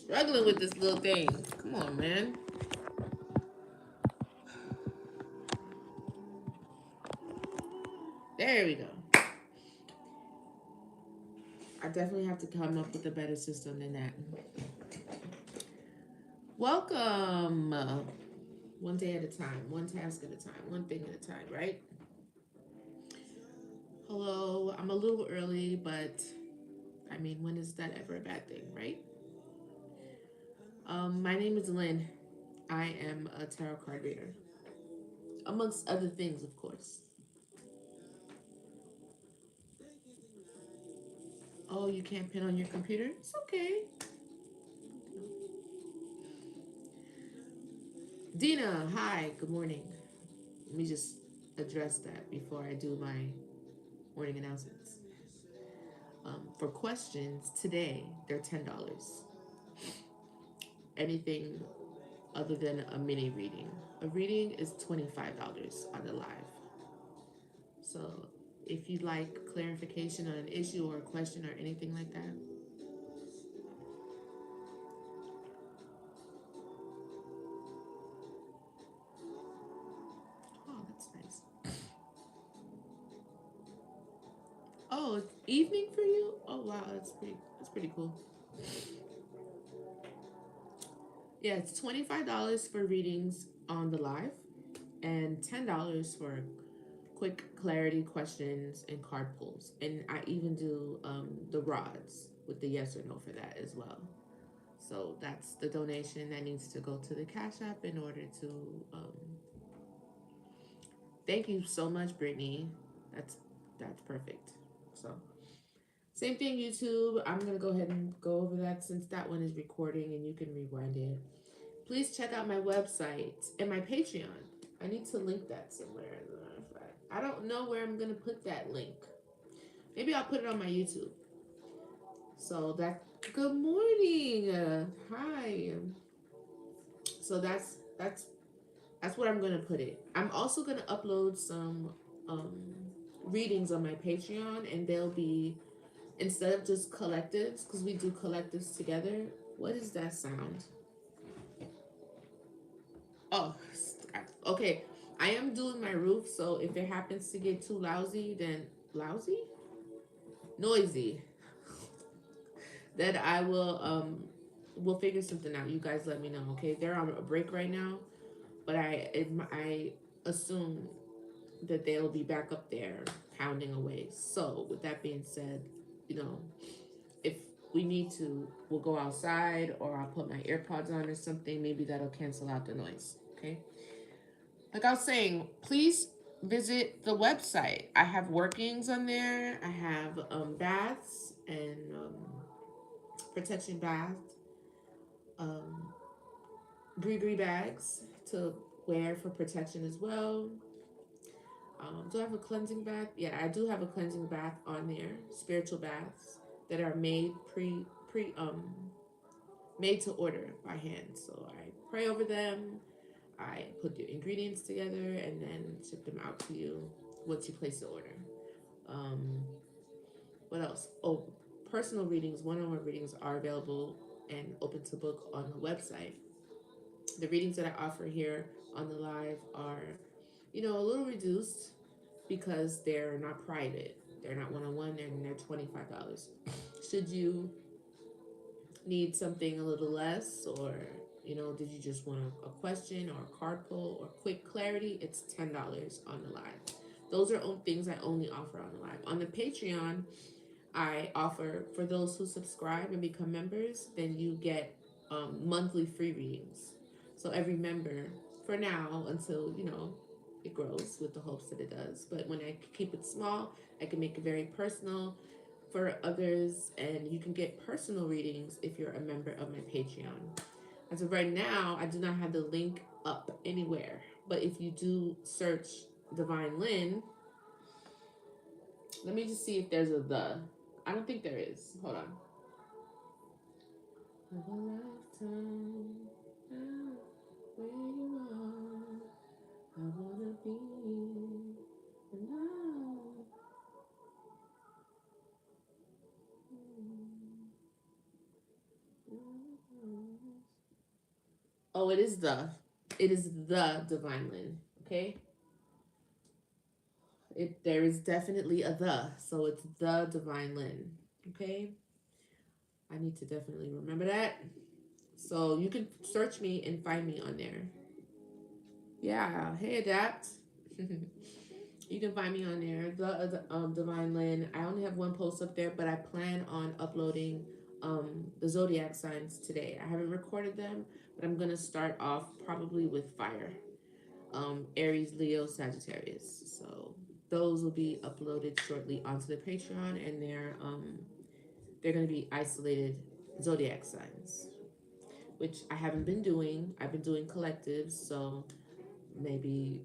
Struggling with this little thing. Come on, man. There we go. I definitely have to come up with a better system than that. Welcome. One day at a time, one task at a time, one thing at a time, right? Hello. I'm a little early, but I mean, when is that ever a bad thing, right? My name is Lynn. I am a tarot card reader, amongst other things, of course. Oh, you can't pin on your computer? It's okay. Dina, hi, good morning. Let me just address that before I do my morning announcements. For questions today, they're $10. Anything other than a mini reading. A reading is $25 on the live. So if you'd like clarification on an issue or a question or anything like that, oh, that's nice. Oh, it's evening for you? Oh wow, that's pretty cool. Yeah, it's $25 for readings on the live and $10 for quick clarity questions and card pulls. And I even do the rods with the yes or no for that as well. So that's the donation that needs to go to the Cash App in order to. Thank you so much, Brittany. That's perfect. So same thing, YouTube. I'm gonna go ahead and go over that since that one is recording and you can rewind it. Please check out my website and my Patreon. I need to link that somewhere, as a matter of fact. I don't know where I'm gonna put that link. Maybe I'll put it on my YouTube. So that. Good morning. Hi. So that's where I'm gonna put it. I'm also gonna upload some readings on my Patreon, and they'll be instead of just collectives, because we do collectives together. What is that sound? Oh, okay. I am doing my roof, so if it happens to get too lousy, then lousy, noisy, then I will we'll figure something out. You guys let me know, okay? They're on a break right now, but I assume that they'll be back up there pounding away. So with that being said, you know, if we need to, we'll go outside or I'll put my AirPods on or something. Maybe that'll cancel out the noise. Okay. Like I was saying, please visit the website. I have workings on there. I have baths and protection baths, um, gree bags to wear for protection as well. Do I have a cleansing bath? Yeah, I do have a cleansing bath on there. Spiritual baths that are made made to order by hand. So I pray over them. I put the ingredients together and then ship them out to you once you place the order. Um, what else? Oh, personal readings, one-on-one readings are available and open to book on the website. The readings that I offer here on the live are, a little reduced because they're not private. They're not one-on-one, and they're $25. Should you need something a little less, or did you just want a question or a card pull or quick clarity, it's $10 on the live. Those are things I only offer on the live. On the Patreon, I offer for those who subscribe and become members, then you get monthly free readings. So every member, for now, until it grows, with the hopes that it does, but when I keep it small, I can make it very personal for others, and you can get personal readings if you're a member of my Patreon. As of right now, I do not have the link up anywhere, but if you do search Divine Lyne, let me just see if there's a the. I don't think there is. Hold on. Of a lifetime, where you are, I wanna be, and Oh, it is the. It is the Divine Lyne. Okay. There is definitely a the, so it's the Divine Lyne. Okay. I need to definitely remember that. So you can search me and find me on there. Yeah. Hey, Adapt. You can find me on there, the Divine Lyne. I only have one post up there, but I plan on uploading the zodiac signs today. I haven't recorded them, but I'm gonna start off probably with fire. Aries, Leo, Sagittarius. So those will be uploaded shortly onto the Patreon, and they're gonna be isolated zodiac signs, which I haven't been doing. I've been doing collectives, so maybe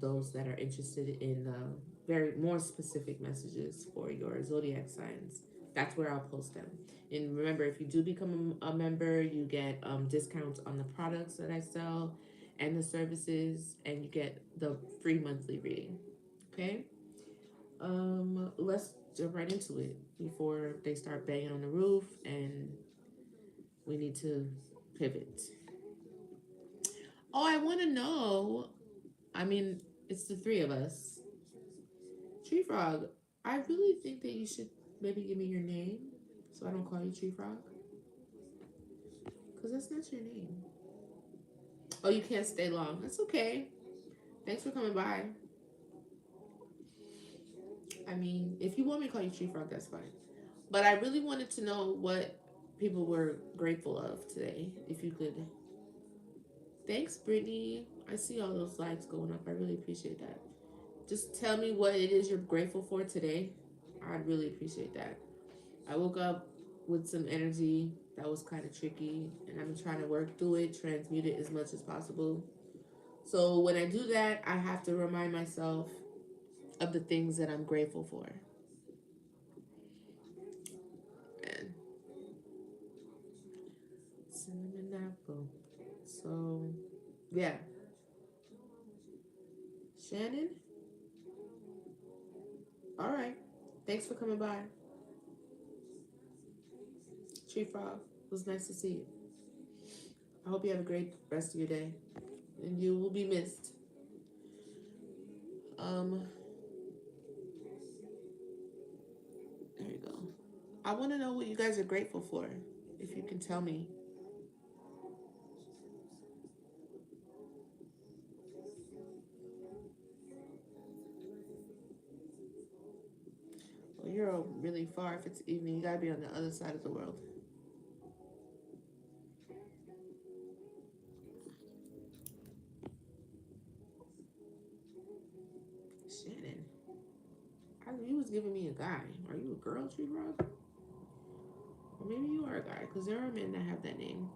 those that are interested in very more specific messages for your zodiac signs, that's where I'll post them. And remember, if you do become a member, you get discounts on the products that I sell and the services, and you get the free monthly reading. Okay. Let's jump right into it before they start banging on the roof and we need to pivot. Oh, I want to know. I mean, it's the three of us. Tree Frog, I really think that you should maybe give me your name so I don't call you Tree Frog. Because that's not your name. Oh, you can't stay long. That's okay. Thanks for coming by. I mean, if you want me to call you Tree Frog, that's fine. But I really wanted to know what people were grateful of today. If you could. Thanks, Brittany. I see all those likes going up. I really appreciate that. Just tell me what it is you're grateful for today. I'd really appreciate that. I woke up with some energy that was kind of tricky, and I'm trying to work through it, transmute it as much as possible. So when I do that, I have to remind myself of the things that I'm grateful for. And cinnamon apple. So, yeah. Shannon, all right. Thanks for coming by. Tree Frog, it was nice to see you. I hope you have a great rest of your day, and you will be missed. Um, there you go. I want to know what you guys are grateful for. If you can tell me. Well, you're really far. If it's evening, you gotta be on the other side of the world. Shannon, you was giving me a guy. Are you a girl, Tree Frog? Or maybe you are a guy, because there are men that have that name.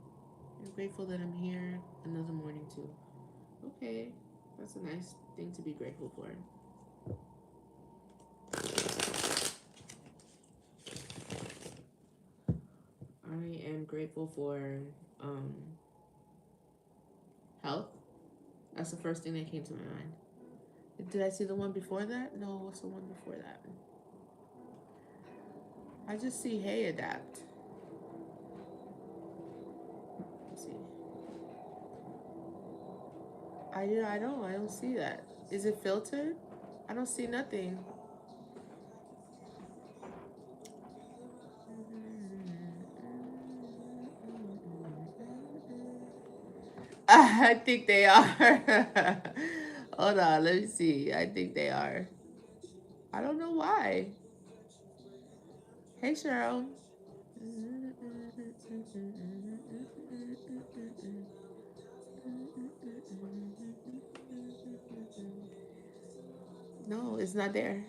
I'm grateful that I'm here another morning too. Okay, that's a nice thing to be grateful for. I am grateful for um, health. That's the first thing that came to my mind. Did I see the one before that? No, what's the one before that? I just see hey adapt. Let's see. I don't see that. Is it filtered? I don't see nothing. I think they are. Hold on, let me see. I think they are. I don't know why. Hey, Cheryl. No, it's not there.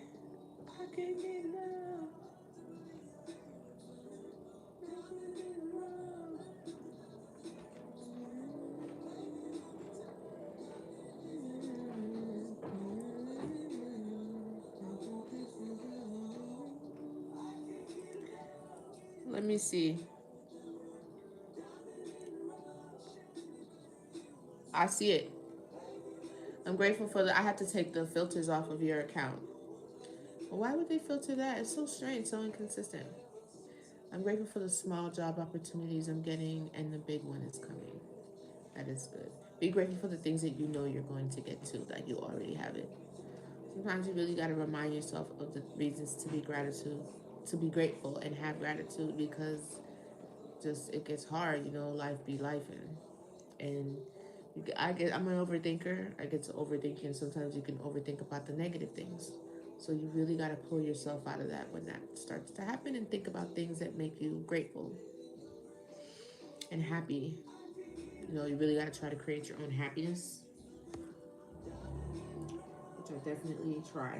Let me see. I see it. I'm grateful for the. I have to take the filters off of your account. Well, why would they filter that? It's so strange, so inconsistent. I'm grateful for the small job opportunities I'm getting, and the big one is coming. That is good. Be grateful for the things that you know you're going to get to, that you already have it. Sometimes you really got to remind yourself of the reasons to be gratitude, to be grateful and have gratitude, because just it gets hard, life be life, and I'm an overthinker. I get to overthinking, and sometimes you can overthink about the negative things. So you really got to pull yourself out of that when that starts to happen, and think about things that make you grateful and happy. You really got to try to create your own happiness, which I definitely try.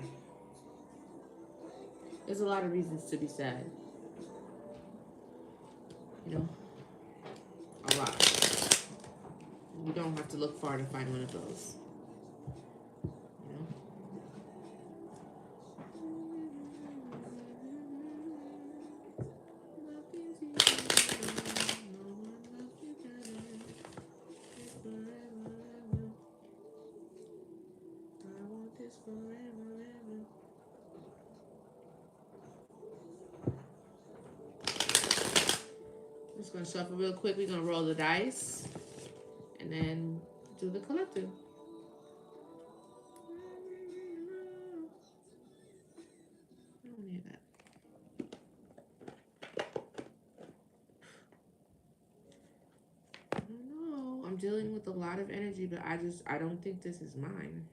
There's a lot of reasons to be sad, you know, a lot. You don't have to look far to find one of those, you know. Just gonna shuffle real quick. We're gonna roll the dice and then do the collective. I don't hear that. I don't know. I'm dealing with a lot of energy, but I don't think this is mine.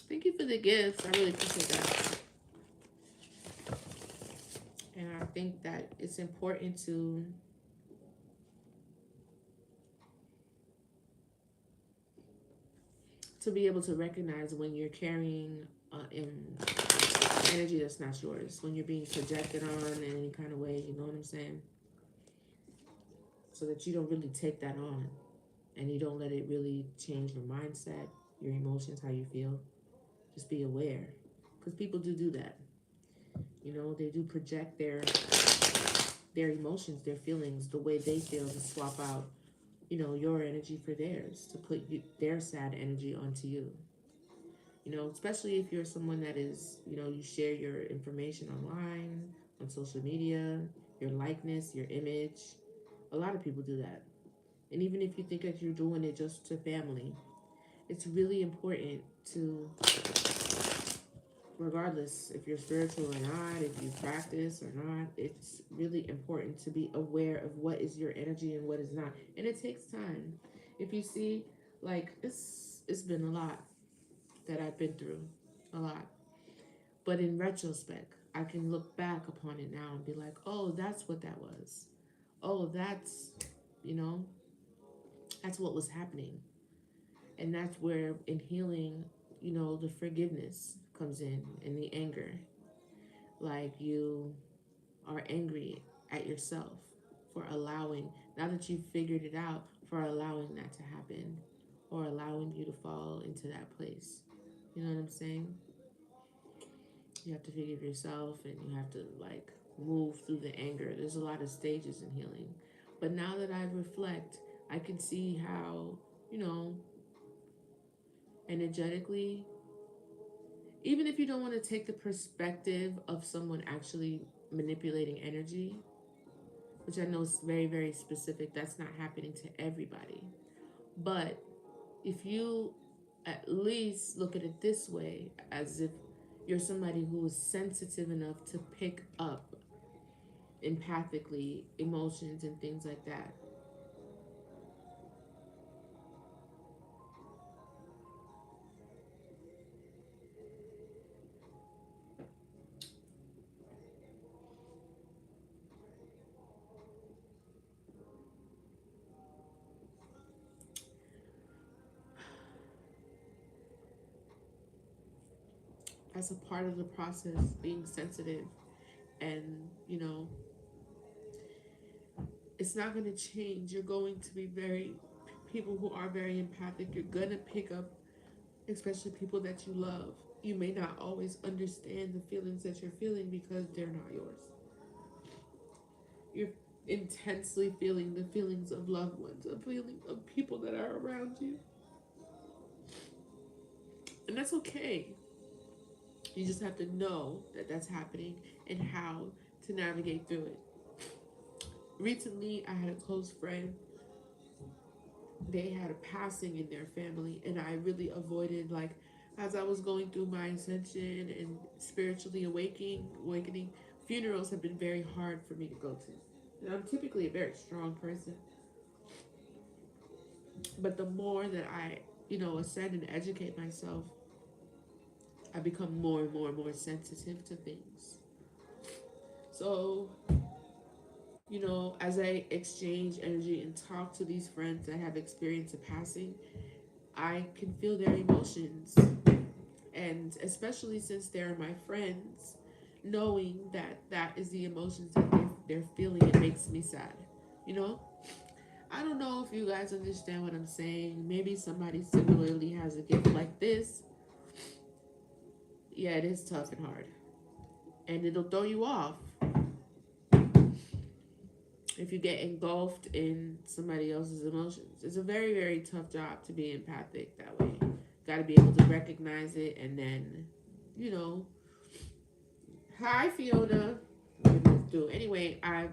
Thank you for the gifts. I really appreciate that. And I think that it's important to be able to recognize when you're carrying energy that's not yours, when you're being projected on in any kind of way, you know what I'm saying? So that you don't really take that on, and you don't let it really change your mindset, your emotions, how you feel. Just be aware, because people do that. They do project their emotions, their feelings, the way they feel, to swap out, your energy for theirs, to put their sad energy onto you. Especially if you're someone that is, you share your information online, on social media, your likeness, your image. A lot of people do that. And even if you think that you're doing it just to family, it's really important to, regardless if you're spiritual or not, if you practice or not, it's really important to be aware of what is your energy and what is not. And it takes time. If you see, like, it's been a lot that I've been through, a lot. But in retrospect, I can look back upon it now and be like, oh, that's what that was. Oh, you know, that's what was happening. And that's where, in healing, the forgiveness comes in, and the anger. Like, you are angry at yourself for allowing, now that you've figured it out, for allowing that to happen, or allowing you to fall into that place. You know what I'm saying? You have to forgive yourself, and you have to, like, move through the anger. There's a lot of stages in healing. But now that I reflect, I can see how, you know, energetically, even if you don't want to take the perspective of someone actually manipulating energy, which I know is very, very specific, that's not happening to everybody. But if you at least look at it this way, as if you're somebody who is sensitive enough to pick up empathically emotions and things like that, as a part of the process, being sensitive, and it's not going to change. You're going to be people who are very empathic, you're going to pick up, especially people that you love. You may not always understand the feelings that you're feeling because they're not yours. You're intensely feeling the feelings of loved ones, of feeling of people that are around you. And that's okay. You just have to know that that's happening and how to navigate through it. Recently, I had a close friend. They had a passing in their family, and I really avoided, like, as I was going through my ascension and spiritually awakening, funerals have been very hard for me to go to. And I'm typically a very strong person, but the more that I, ascend and educate myself, I become more and more and more sensitive to things. So, as I exchange energy and talk to these friends that have experienced a passing, I can feel their emotions. And especially since they're my friends, knowing that that is the emotions that they're feeling, it makes me sad. You know? I don't know if you guys understand what I'm saying. Maybe somebody similarly has a gift like this. Yeah, it is tough and hard. And it'll throw you off if you get engulfed in somebody else's emotions. It's a very, very tough job to be empathic that way. Got to be able to recognize it and then, you know, hi Fiona. Do anyway. I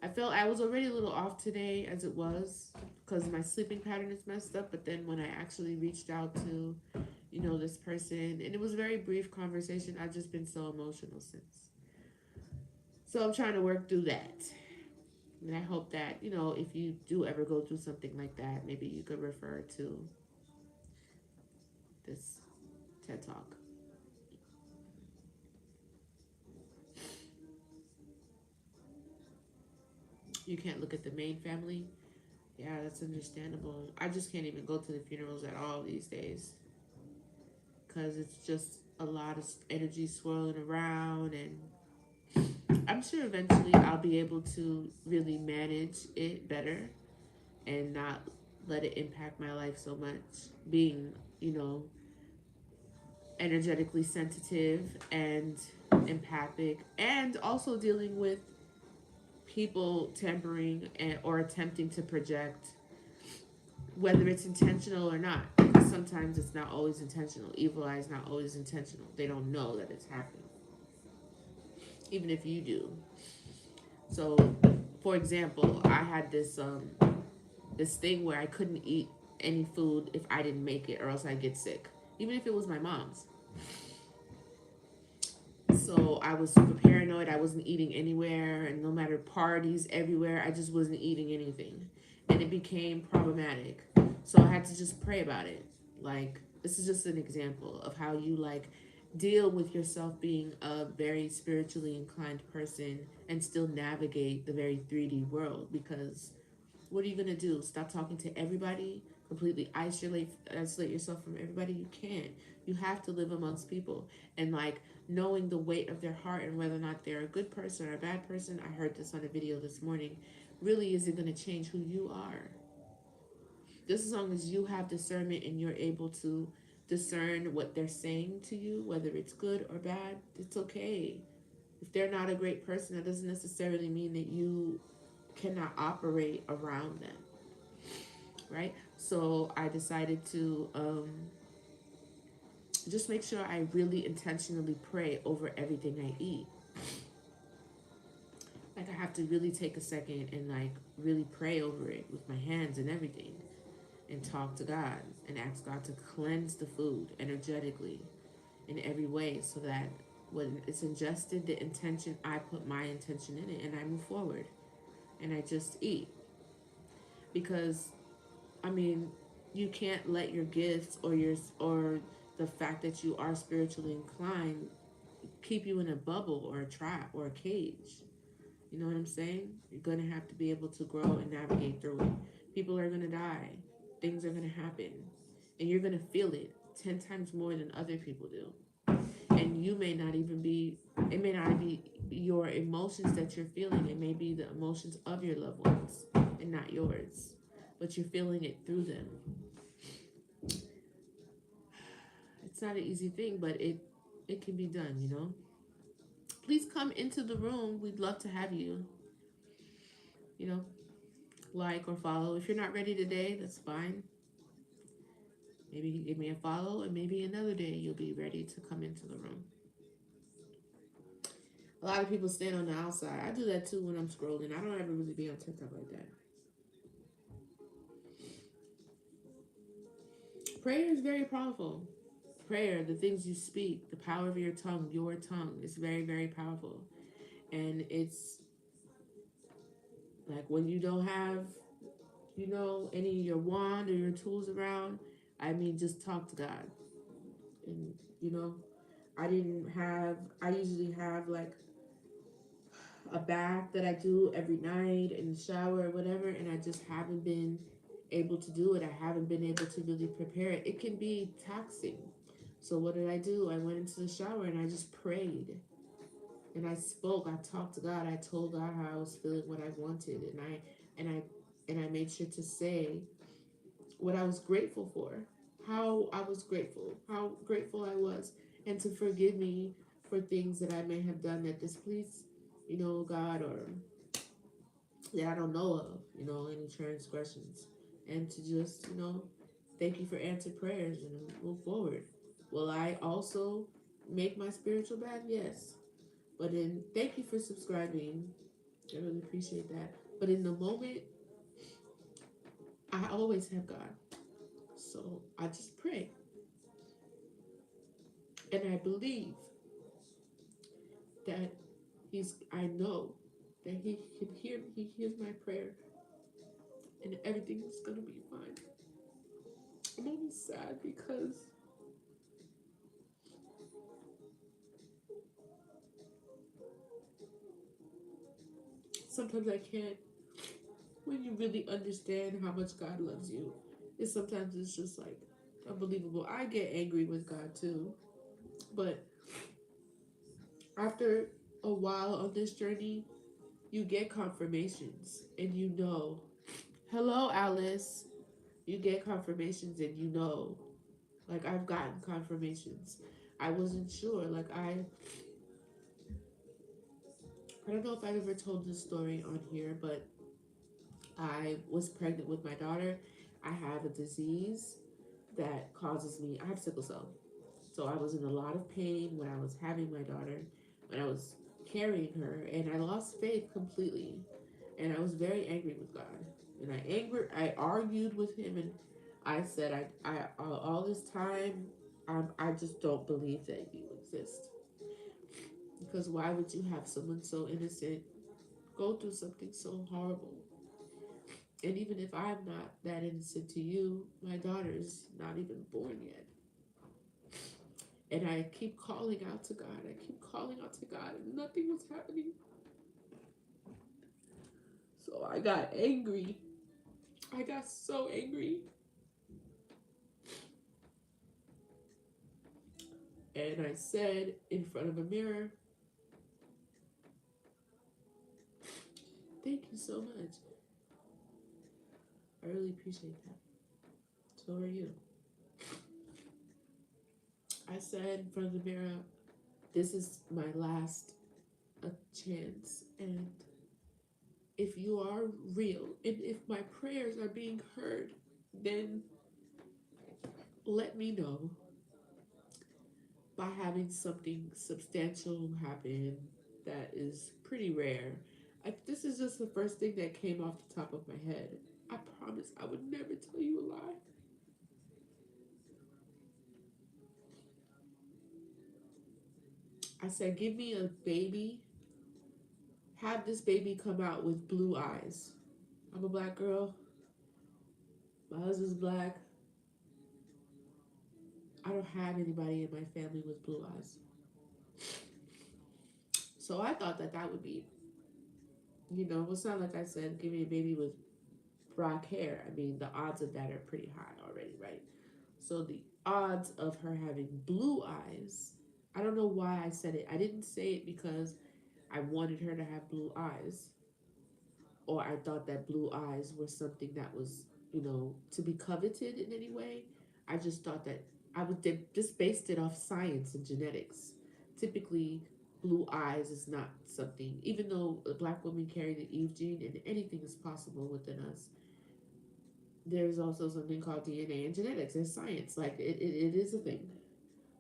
felt I was already a little off today as it was because my sleeping pattern is messed up. But then when I actually reached out to, this person, and it was a very brief conversation, I've just been so emotional since. So I'm trying to work through that. And I hope that, if you do ever go through something like that, maybe you could refer to this TED Talk. You can't look at the main family. Yeah, that's understandable. I just can't even go to the funerals at all these days because it's just a lot of energy swirling around. And I'm sure eventually I'll be able to really manage it better and not let it impact my life so much. Being, energetically sensitive and empathic, and also dealing with people tampering or attempting to project, whether it's intentional or not. Because sometimes it's not always intentional. Evil eye is not always intentional. They don't know that it's happening, even if you do. So, for example, I had this thing where I couldn't eat any food if I didn't make it, or else I'd get sick, even if it was my mom's. So I was super paranoid. I wasn't eating anywhere, and no matter parties everywhere, I just wasn't eating anything. And it became problematic. So I had to just pray about it. Like, this is just an example of how you, like, deal with yourself being a very spiritually inclined person and still navigate the very 3D world. Because what are you gonna do? Stop talking to everybody? Completely isolate yourself from everybody? You can't. You have to live amongst people, and, like, knowing the weight of their heart and whether or not they're a good person or a bad person. I heard this on a video this morning. Really isn't gonna change who you are. Just as long as you have discernment and you're able to discern what they're saying to you, whether it's good or bad, it's okay. If they're not a great person, that doesn't necessarily mean that you cannot operate around them, right? So I decided to just make sure I really intentionally pray over everything I eat. Like, I have to really take a second and, like, really pray over it with my hands and everything, and talk to God and ask God to cleanse the food energetically in every way, so that when it's ingested, the intention, I put my intention in it and I move forward and I just eat. Because, I mean, you can't let your gifts or the fact that you are spiritually inclined keep you in a bubble or a trap or a cage. You know what I'm saying? You're gonna have to be able to grow and navigate through it. People are gonna die. Things are gonna happen. And you're gonna feel it 10 times more than other people do. And you may not even be, it may not be your emotions that you're feeling. It may be the emotions of your loved ones and not yours. But you're feeling it through them. It's not an easy thing, but it can be done. Please come into the room. We'd love to have you. You know, like or follow. If you're not ready today, that's fine. Maybe you give me a follow, and maybe another day you'll be ready to come into the room. A lot of people stand on the outside. I do that too when I'm scrolling. I don't ever really be on TikTok like that. Prayer is very powerful. Prayer, the things you speak, the power of your tongue is very, very powerful. And it's like when you don't have, any of your wand or your tools around, I mean, just talk to God. And, I usually have like a bath that I do every night in the shower or whatever, and I just haven't been able to do it. I haven't been able to really prepare it. It can be taxing. So what did I do? I went into the shower and I just prayed. And I spoke. I talked to God. I told God how I was feeling, what I wanted, and I made sure to say what I was grateful for, how I was grateful, how grateful I was, and to forgive me for things that I may have done that displeased, God, or that I don't know of, any transgressions, and to just, thank you for answered prayers and move forward. Will I also make my spiritual bath? Yes. But then, thank you for subscribing. I really appreciate that. But in the moment, I always have God. So I just pray. And I believe that I know that He can hear me. He hears my prayer. And everything is going to be fine. I'm almost sad because sometimes I can't, when you really understand how much God loves you, it's just like unbelievable. I get angry with God too. But after a while on this journey, you get confirmations and hello, Alice. You get confirmations and like I've gotten confirmations. I wasn't sure. Like I don't know if I've ever told this story on here, but I was pregnant with my daughter. I have a disease that causes me, I have sickle cell. So I was in a lot of pain when I was having my daughter, when I was carrying her, and I lost faith completely. And I was very angry with God. And I argued with him, and I said, all this time, I just don't believe that you exist. Because why would you have someone so innocent go through something so horrible? And even if I'm not that innocent to you, my daughter's not even born yet. And I keep calling out to God. I keep calling out to God, and nothing was happening. So I got angry. I got so angry. And I said in front of a mirror, thank you so much. I really appreciate that. So are you. I said in front of the mirror, this is my last chance. And if you are real, and if my prayers are being heard, then let me know by having something substantial happen that is pretty rare. This is just the first thing that came off the top of my head. I promise I would never tell you a lie. I said, give me a baby. Have this baby come out with blue eyes. I'm a black girl. My husband's black. I don't have anybody in my family with blue eyes. So I thought that would be, it's not like I said, give me a baby with black hair. I mean, the odds of that are pretty high already, right? So the odds of her having blue eyes, I don't know why I said it. I didn't say it because I wanted her to have blue eyes, or I thought that blue eyes were something that was, to be coveted in any way. I just thought that I would just based it off science and genetics. Typically, blue eyes is not something, even though black women carry the Eve gene and anything is possible within us. There's also something called DNA and genetics and science. Like it is a thing.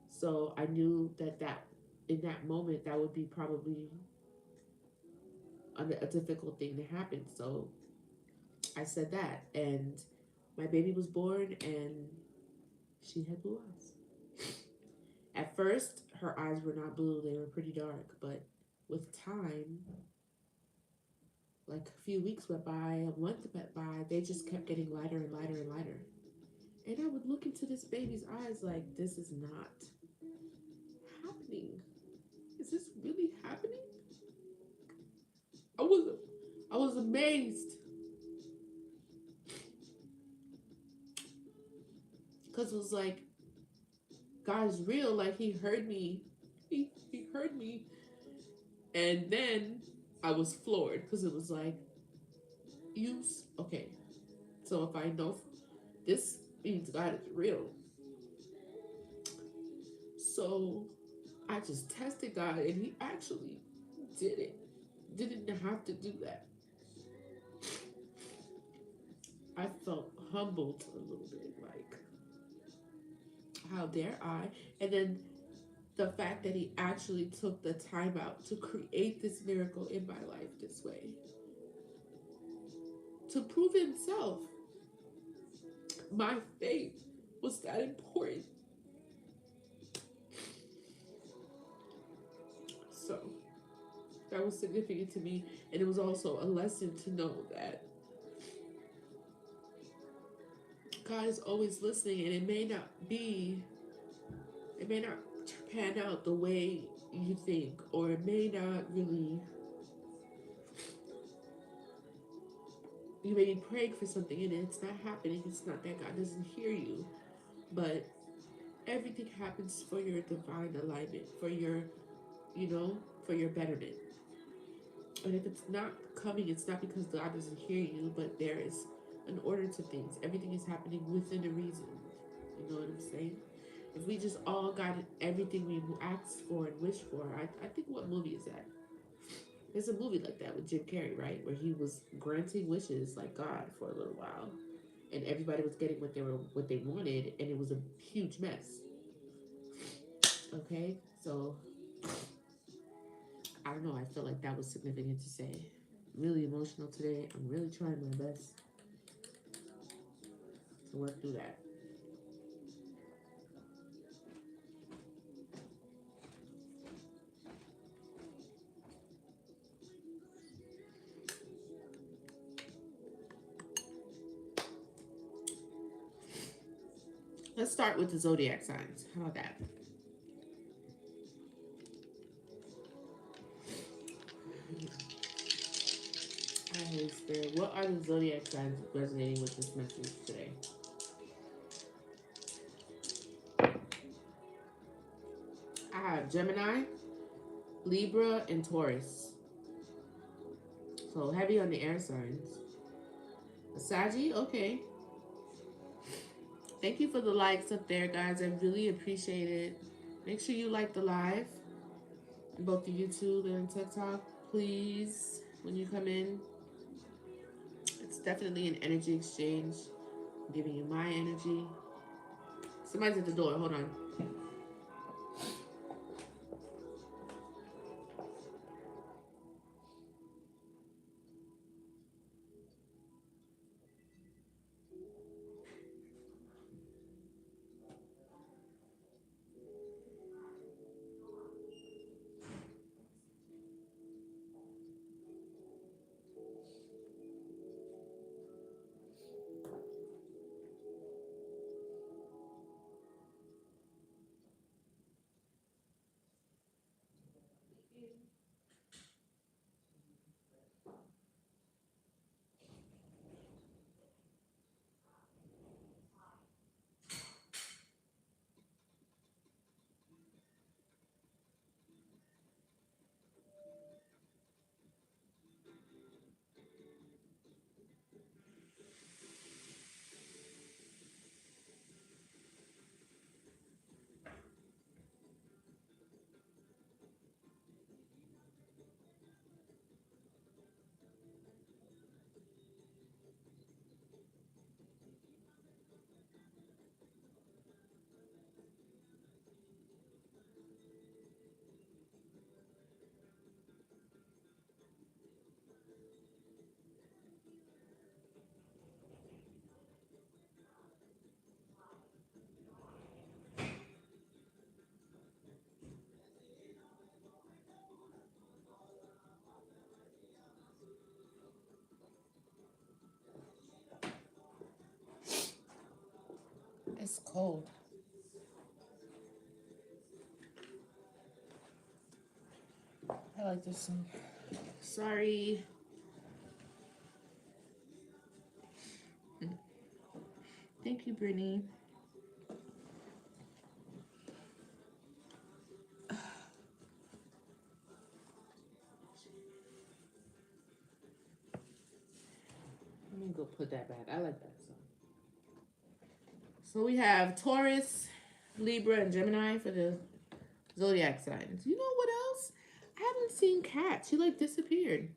So I knew that in that moment that would be probably a difficult thing to happen. So I said that, and my baby was born, and she had blue eyes. At first, her eyes were not blue, they were pretty dark, but with time, like a few weeks went by, a month went by, they just kept getting lighter and lighter and lighter. And I would look into this baby's eyes like, this is not happening. Is this really happening? I was I was amazed because it was like God is real. Like He heard me, he heard me, and then I was floored because it was like okay. So if I know this means God is real, so I just tested God, and He actually did it. Didn't have to do that. I felt humbled a little bit, like how dare I? And then the fact that He actually took the time out to create this miracle in my life this way, to prove Himself. My faith was that important. So that was significant to me, and it was also a lesson to know that God is always listening, and it may not pan out the way you think, or it may not really, you may be praying for something and it's not happening. It's not that God doesn't hear you, but everything happens for your divine alignment, for your, for your betterment. And if it's not coming, it's not because God doesn't hear you, but there is an order to things. Everything is happening within a reason. You know what I'm saying? If we just all got everything we asked for and wished for, I think, what movie is that? There's a movie like that with Jim Carrey, right? Where he was granting wishes like God for a little while, and everybody was getting what they wanted, and it was a huge mess. Okay, so I don't know. I feel like that was significant to say. Really emotional today. I'm really trying my best to work through that. Let's start with the zodiac signs. How about that? Hi, Holy Spirit. What are the zodiac signs resonating with this message today? I have Gemini, Libra, and Taurus. So heavy on the air signs. Saggy, okay. Thank you for the likes up there, guys. I really appreciate it. Make sure you like the live, both the YouTube and TikTok, please. When you come in, it's definitely an energy exchange. I'm giving you my energy. Somebody's at the door. Hold on. It's cold. I like this one. Sorry. Thank you, Brittany. Let me go put that back. I like that song. So we have Taurus, Libra, and Gemini for the zodiac signs. You know what else? I haven't seen Kat. She like disappeared.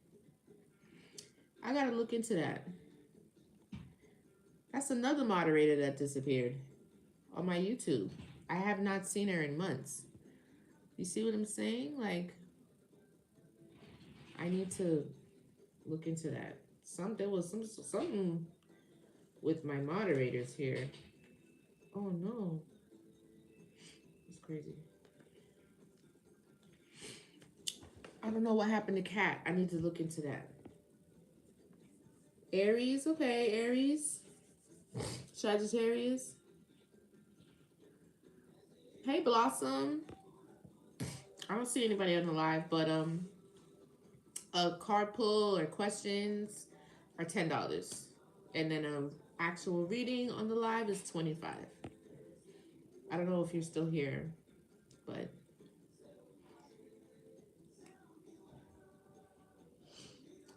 I gotta look into that. That's another moderator that disappeared on my YouTube. I have not seen her in months. You see what I'm saying? Like, I need to look into that. There was something with my moderators here. Oh no, it's crazy. I don't know what happened to Kat. I need to look into that. Aries, okay, Aries. Sagittarius. Hey, Blossom. I don't see anybody on the live, but a card pull or questions are $10, and then actual reading on the live is $25. I don't know if you're still here, but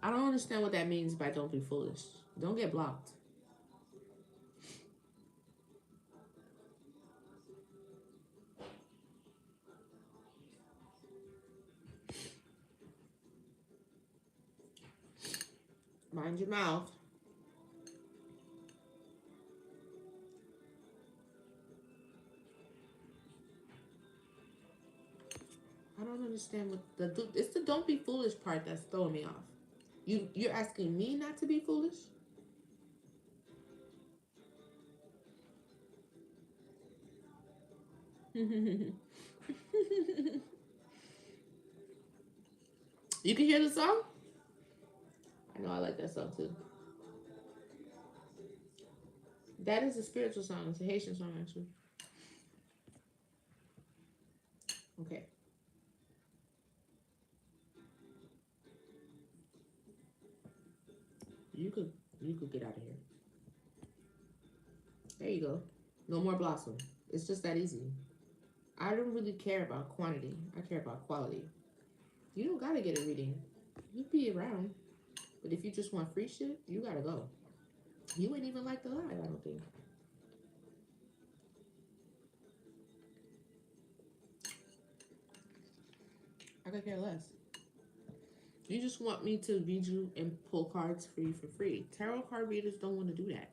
I don't understand what that means by "don't be foolish." Don't get blocked. Mind your mouth. I don't understand what it's the "don't be foolish" part that's throwing me off. You're asking me not to be foolish? You can hear the song? I know I like that song too. That is a spiritual song. It's a Haitian song, actually. Okay. You could you could get out of here. There you go. No more Blossom. It's just that easy. I don't really care about quantity. I care about quality. You don't gotta get a reading. You be around. But if you just want free shit, you gotta go. You ain't even like the live, I don't think. I could care less. You just want me to read you and pull cards for you for free. Tarot card readers don't want to do that.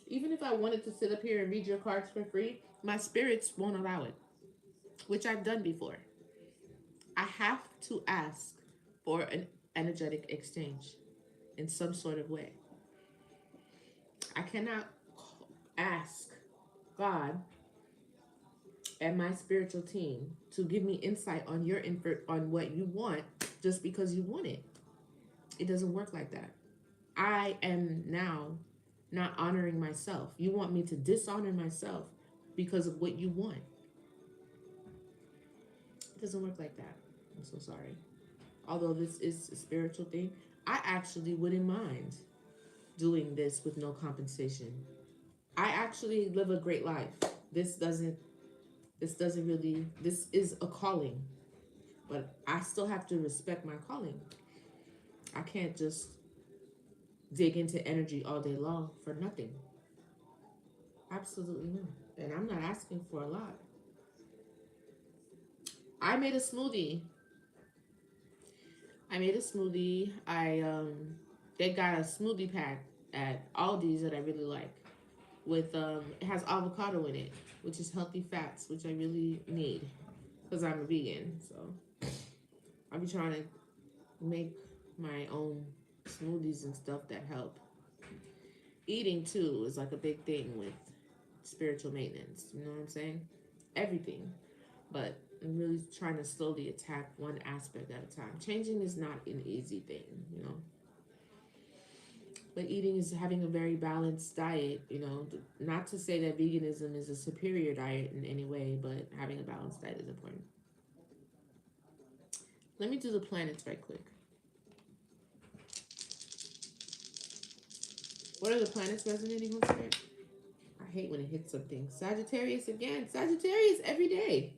Even if I wanted to sit up here and read your cards for free, my spirits won't allow it, which I've done before. I have to ask for an energetic exchange in some sort of way. I cannot ask God and my spiritual team to give me insight on on what you want just because you want it. It doesn't work like that. I am now not honoring myself. You want me to dishonor myself because of what you want. It doesn't work like that. I'm so sorry. Although this is a spiritual thing, I actually wouldn't mind doing this with no compensation. I actually live a great life. This doesn't this is a calling, but I still have to respect my calling. I can't just dig into energy all day long for nothing. Absolutely not. And I'm not asking for a lot. I made a smoothie. I made a smoothie. They got a smoothie pack at Aldi's that I really like. With it has avocado in it, which is healthy fats, which I really need because I'm a vegan. So I'll be trying to make my own smoothies and stuff that help. Eating too is like a big thing with spiritual maintenance. You know what I'm saying? Everything. but I'm really trying to slowly attack one aspect at a time. Changing is not an easy thing, you know. But eating is having a very balanced diet, you know. Not to say that veganism is a superior diet in any way, but having a balanced diet is important. Let me do the planets right quick. What are the planets resonating on spirit? I hate when it hits something. Sagittarius again. Sagittarius every day.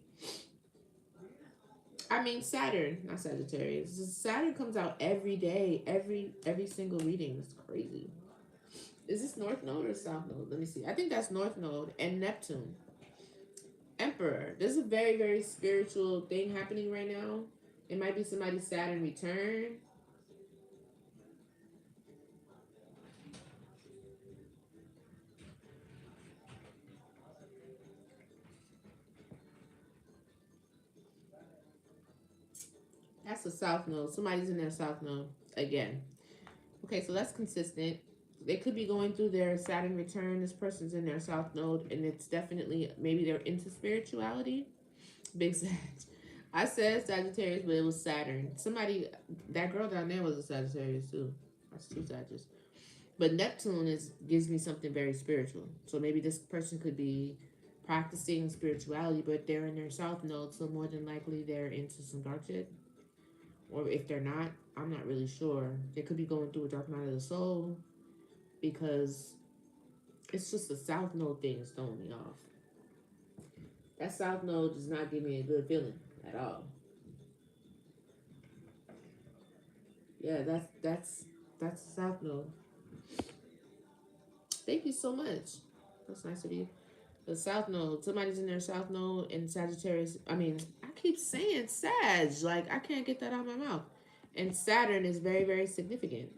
I mean Saturn, not Sagittarius. Saturn comes out every day, every single reading. It's crazy. Is this North Node or South Node? Let me see. I think that's North Node and Neptune. Emperor. There's a very, very spiritual thing happening right now. It might be somebody's Saturn return. That's the South Node. Somebody's in their South Node again. Okay, so that's consistent. They could be going through their Saturn return. This person's in their South Node, and it's definitely maybe they're into spirituality. Big Sag. I said Sagittarius, but it was Saturn. Somebody, that girl down there was a Sagittarius too. That's two Sagittarius. But Neptune gives me something very spiritual. So maybe this person could be practicing spirituality, but they're in their South Node, so more than likely they're into some dark shit. Or if they're not, I'm not really sure. They could be going through a dark night of the soul because it's just the South Node thing is throwing me off. That South Node does not give me a good feeling at all. Yeah, that's the South Node. Thank you so much. That's nice of you. The South Node. Somebody's in their South Node and Sagittarius. I mean, I keep saying Sag. Like, I can't get that out of my mouth. And Saturn is very, very significant.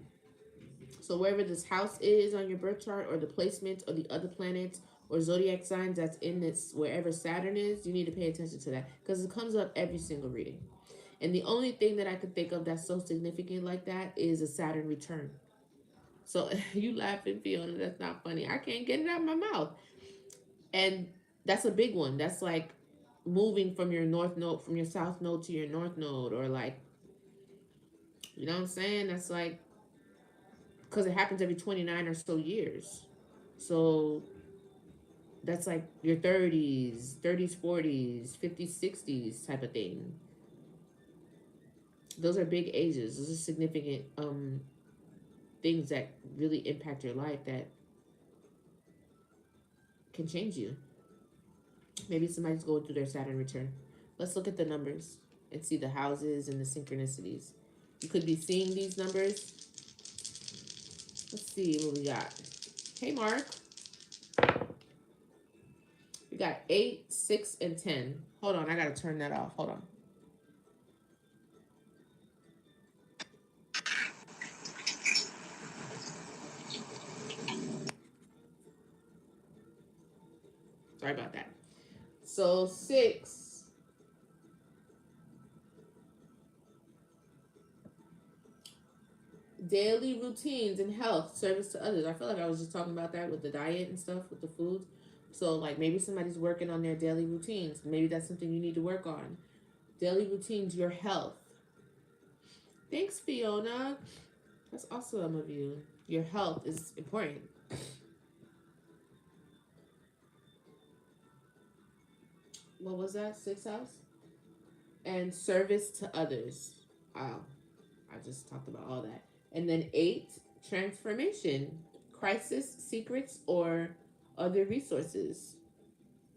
So wherever this house is on your birth chart, or the placement, or the other planets, or zodiac signs that's in this, wherever Saturn is, you need to pay attention to that because it comes up every single reading. And the only thing that I could think of that's so significant like that is a Saturn return. So you laughing, Fiona? That's not funny. I can't get it out of my mouth. And that's a big one. That's like moving from your north node, from your south node to your north node, or like, you know what I'm saying? That's like, because it happens every 29 or so years. So that's like your 30s, 40s, 50s, 60s type of thing. Those are big ages. Those are significant things that really impact your life that can change you. Maybe somebody's going through their Saturn return. Let's look at the numbers and see the houses and the synchronicities. You could be seeing these numbers. Let's see what we got. Hey, Mark. We got 8, 6, and 10. Hold on, I gotta turn that off. Hold on. Sorry about that. So 6. Daily routines and health, service to others. I feel like I was just talking about that with the diet and stuff, with the food. So, like, maybe somebody's working on their daily routines. Maybe that's something you need to work on. Daily routines, your health. Thanks, Fiona. That's awesome of you. Your health is important. What was that? 6th house? And service to others. Wow. I just talked about all that. And then 8, transformation, crisis, secrets, or other resources.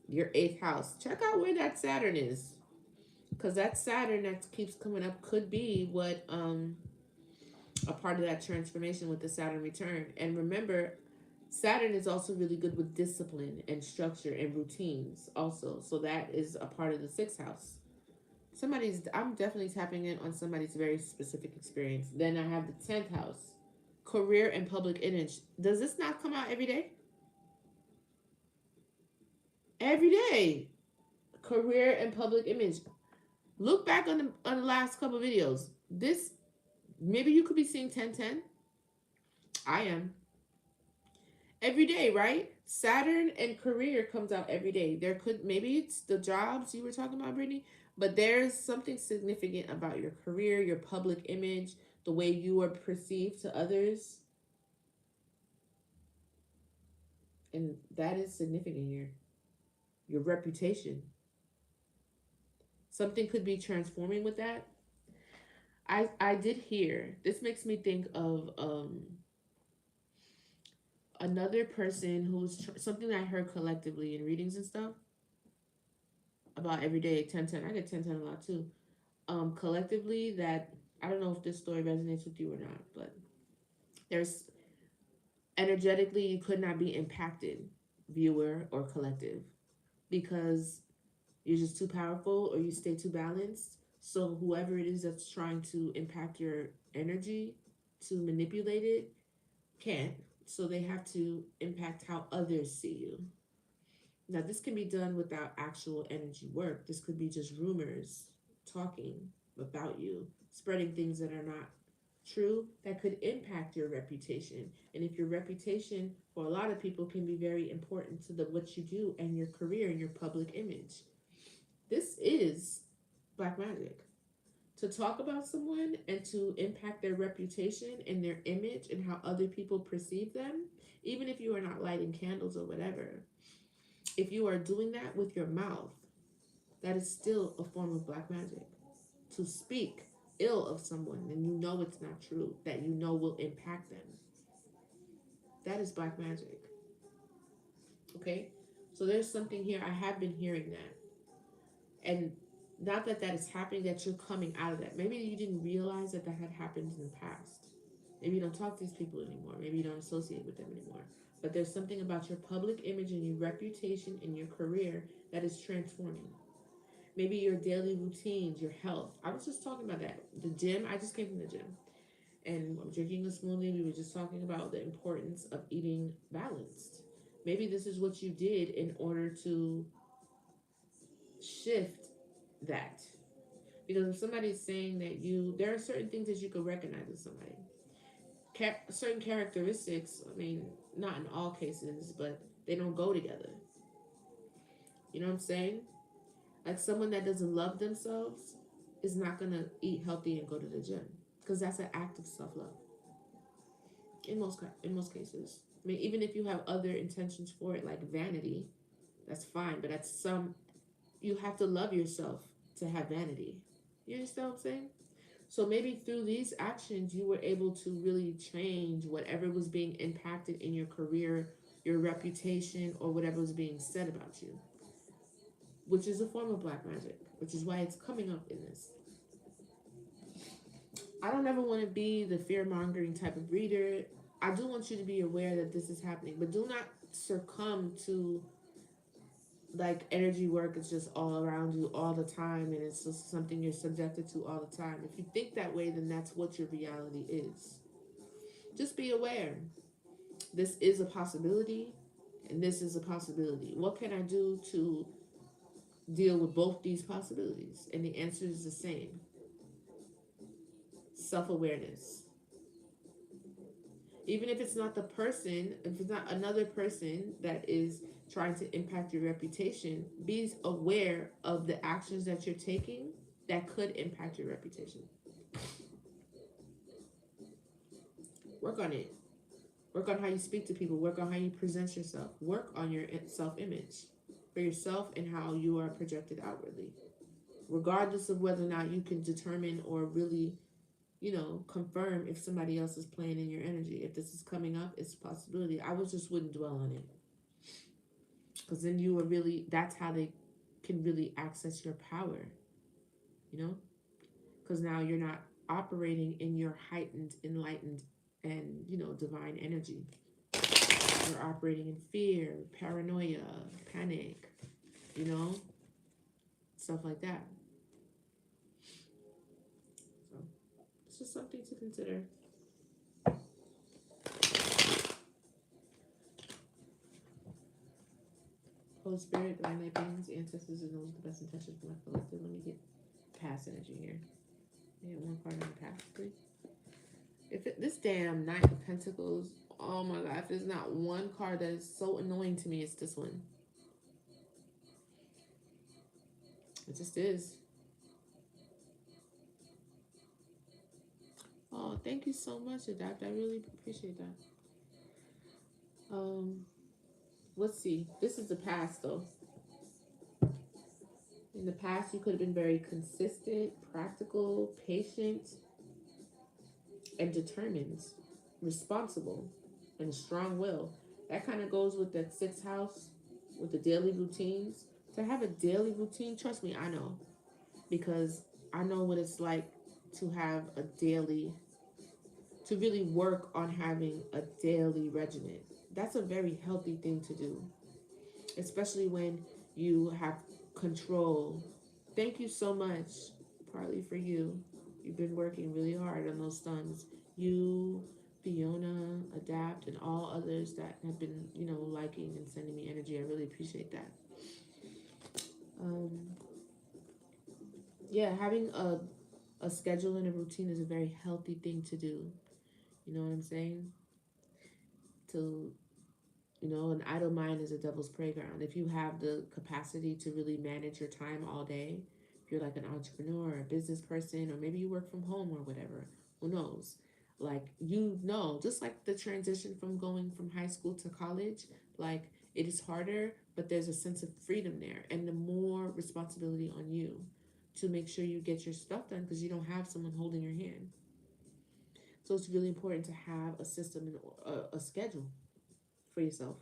Your 8th house. Check out where that Saturn is. Because that Saturn that keeps coming up could be what a part of that transformation with the Saturn return. And remember, Saturn is also really good with discipline and structure and routines also. So that is a part of the 6th house. I'm definitely tapping in on somebody's very specific experience. Then I have the 10th house, career and public image. Does this not come out every day? Every day. Career and public image. Look back on the last couple of videos. This, maybe you could be seeing 1010. I am. every day, right? Saturn and career comes out every day. There could, maybe it's the jobs you were talking about, Brittany, but there's something significant about your career, your public image, the way you are perceived to others, and that is significant here. Your reputation, something could be transforming with that. I did hear this, makes me think of another person something I heard collectively in readings and stuff about every day 10 10. I get 10 10 a lot too. Collectively, that I don't know if this story resonates with you or not, but there's energetically you could not be impacted, viewer or collective, because you're just too powerful or you stay too balanced. So whoever it is that's trying to impact your energy to manipulate it can't. So they have to impact how others see you. Now, this can be done without actual energy work. This could be just rumors, talking about you, spreading things that are not true that could impact your reputation. And if your reputation for a lot of people can be very important to the what you do and your career and your public image. This is black magic. To talk about someone and to impact their reputation and their image and how other people perceive them, even if you are not lighting candles or whatever, if you are doing that with your mouth, that is still a form of black magic. To speak ill of someone and you know it's not true, that you know will impact them, that is black magic. Okay? So there's something here. I have been hearing that. And not that that is happening, that you're coming out of that. Maybe you didn't realize that that had happened in the past. Maybe you don't talk to these people anymore. Maybe you don't associate with them anymore. But there's something about your public image and your reputation and your career that is transforming. Maybe your daily routines, your health. I was just talking about that. The gym, I just came from the gym and I'm drinking a smoothie. We were just talking about the importance of eating balanced. Maybe this is what you did in order to shift that. Because if somebody's saying that there are certain things that you could recognize in somebody. Certain characteristics, I mean, not in all cases, but they don't go together. You know what I'm saying? Like someone that doesn't love themselves is not gonna eat healthy and go to the gym because that's an act of self love. In most cases, I mean, even if you have other intentions for it, like vanity, that's fine. But that's you have to love yourself to have vanity. You understand what I'm saying? So maybe through these actions, you were able to really change whatever was being impacted in your career, your reputation, or whatever was being said about you, which is a form of black magic, which is why it's coming up in this. I don't ever want to be the fear mongering type of reader. I do want you to be aware that this is happening, but do not succumb to like energy work is just all around you all the time and it's just something you're subjected to all the time. If you think that way, then that's what your reality is. Just be aware. This is a possibility and this is a possibility. What can I do to deal with both these possibilities? And the answer is the same: self awareness. Even if it's not the person, if it's not another person that is trying to impact your reputation, be aware of the actions that you're taking that could impact your reputation. Work on it. Work on how you speak to people. Work on how you present yourself. Work on your self image for yourself and how you are projected outwardly. Regardless of whether or not you can determine or really, confirm if somebody else is playing in your energy. If this is coming up, it's a possibility. I just wouldn't dwell on it. Because then you are really, that's how they can really access your power, you know? Because now you're not operating in your heightened, enlightened, and, divine energy. You're operating in fear, paranoia, panic, you know? Stuff like that. So it's just something to consider. Holy Spirit, divine light beings, ancestors, and those with the best intentions for my collective. Let me get past energy here. Yeah, one card on the past, please. This damn Knight of Pentacles Oh my God, if there's not one card that is so annoying to me, it's this one. It just is. Oh, thank you so much, Adapt. I really appreciate that. Um, let's see. This is the past though. In the past, you could have been very consistent, practical, patient, and determined, responsible, and a strong will. That kind of goes with that sixth house, with the daily routines. To have a daily routine, trust me, I know, because I know what it's like to have a daily, to really work on having a daily regimen. That's a very healthy thing to do, especially when you have control. Thank you so much, partly for you. You've been working really hard on those stuns. You, Fiona, Adapt, and all others that have been, liking and sending me energy. I really appreciate that. Um, yeah, having a schedule and a routine is a very healthy thing to do. You know what I'm saying? To an idle mind is a devil's playground. If you have the capacity to really manage your time all day, if you're like an entrepreneur or a business person, or maybe you work from home or whatever, who knows? Like, just like the transition from going from high school to college, like it is harder, but there's a sense of freedom there and the more responsibility on you to make sure you get your stuff done because you don't have someone holding your hand. So it's really important to have a system and a schedule for yourself.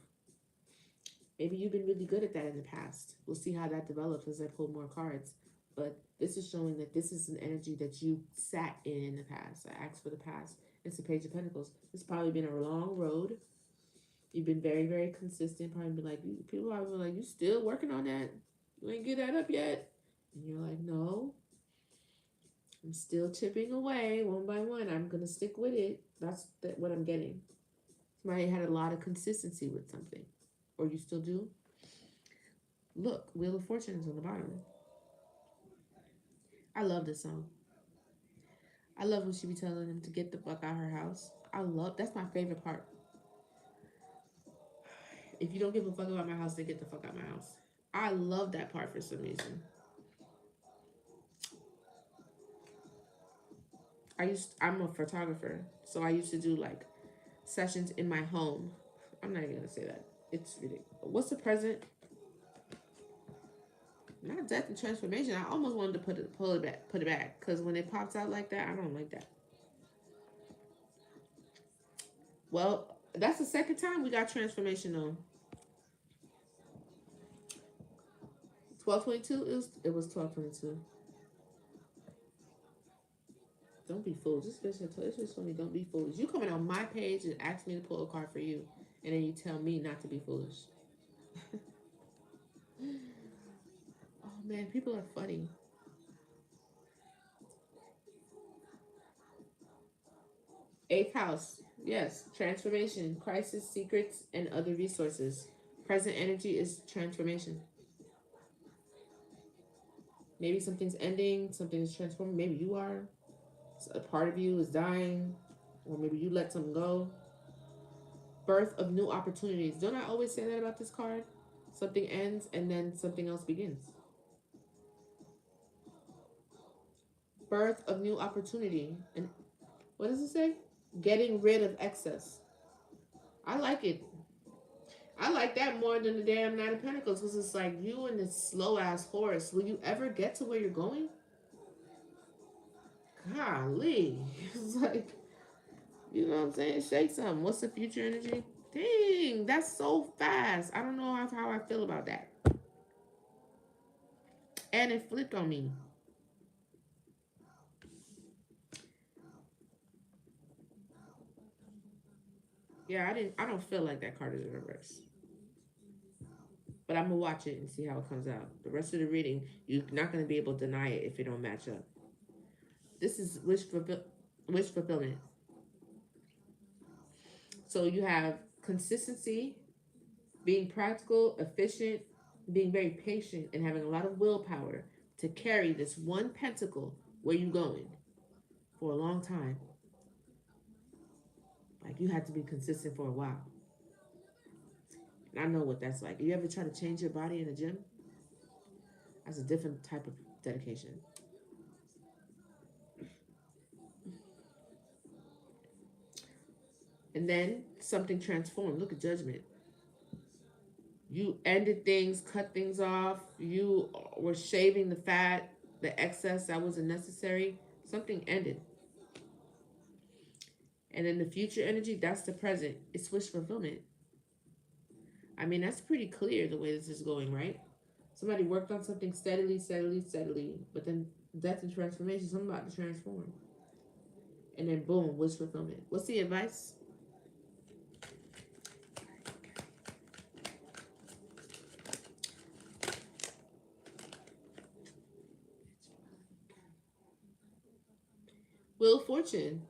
Maybe you've been really good at that in the past. We'll see how that develops as I pull more cards. But this is showing that this is an energy that you sat in the past. I asked for the past. It's the Page of Pentacles. It's probably been a long road. You've been very, very consistent. Probably been like, people are like, you still working on that? You ain't get that up yet? And you're like, no, I'm still chipping away one by one. I'm going to stick with it. That's what I'm getting. Somebody had a lot of consistency with something. Or you still do? Look, Wheel of Fortune is on the bottom. I love this song. I love when she be telling him to get the fuck out her house. That's my favorite part. If you don't give a fuck about my house, then get the fuck out my house. I love that part for some reason. I'm a photographer, so I used to do like sessions in my home. I'm not even gonna say that. It's ridiculous. What's the present? Not death and transformation. I almost wanted to put it back, because when it pops out like that, I don't like that. Well, that's the second time we got transformation though. 1222. It was 1222. Don't be foolish. This bitch told me don't be foolish. You coming on my page and ask me to pull a card for you, and then you tell me not to be foolish. Oh man, people are funny. Eighth house. Yes, transformation, crisis, secrets, and other resources. Present energy is transformation. Maybe something's ending, something is transforming. Maybe you are. A part of you is dying, or maybe you let something go. Birth of new opportunities. Don't I always say that about this card? Something ends and then something else begins. Birth of new opportunity. And what does it say? Getting rid of excess. I like it. I like that more than the damn Nine of Pentacles, because it's like, you and this slow ass horse. Will you ever get to where you're going? Golly. It's like, you know what I'm saying? Shake something. What's the future energy? Dang, that's so fast. I don't know how I feel about that. And it flipped on me. Yeah, I don't feel like that card is in reverse. But I'm gonna watch it and see how it comes out. The rest of the reading, you're not gonna be able to deny it if it don't match up. This is wish fulfillment. So you have consistency, being practical, efficient, being very patient, and having a lot of willpower to carry this one pentacle where you going for a long time. Like, Like you had to be consistent for a while. And I know what that's like. You ever try to change your body in the gym? That's a different type of dedication. And then something transformed. Look at judgment. You ended things, cut things off. You were shaving the fat, the excess that wasn't necessary. Something ended. And then the future energy, that's the present. It's wish fulfillment. I mean, that's pretty clear the way this is going, right? Somebody worked on something steadily, steadily, steadily, but then death and transformation, something about to transform. And then boom, wish fulfillment. What's the advice? Wheel of Fortune.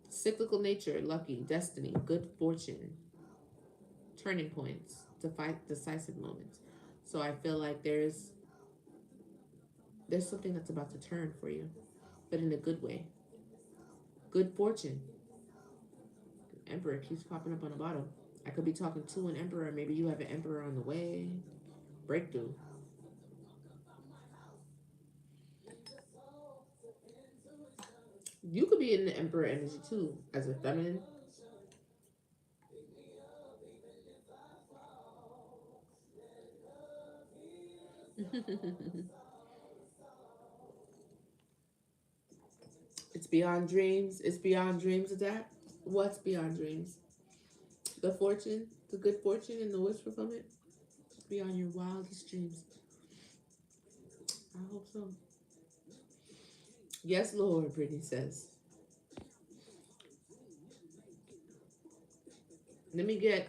Cyclical nature, lucky, destiny, good fortune, turning points, decisive moments. So I feel like there's something that's about to turn for you, but in a good way. Good fortune. Emperor keeps popping up on the bottom. I could be talking to an emperor. Maybe you have an emperor on the way. Breakthrough. You could be in the emperor energy too, as a feminine. It's beyond dreams. It's beyond dreams of that. What's beyond dreams? The fortune, the good fortune, and the wish fulfillment. Beyond your wildest dreams. I hope so. Yes, Lord, Brittany says. Let me get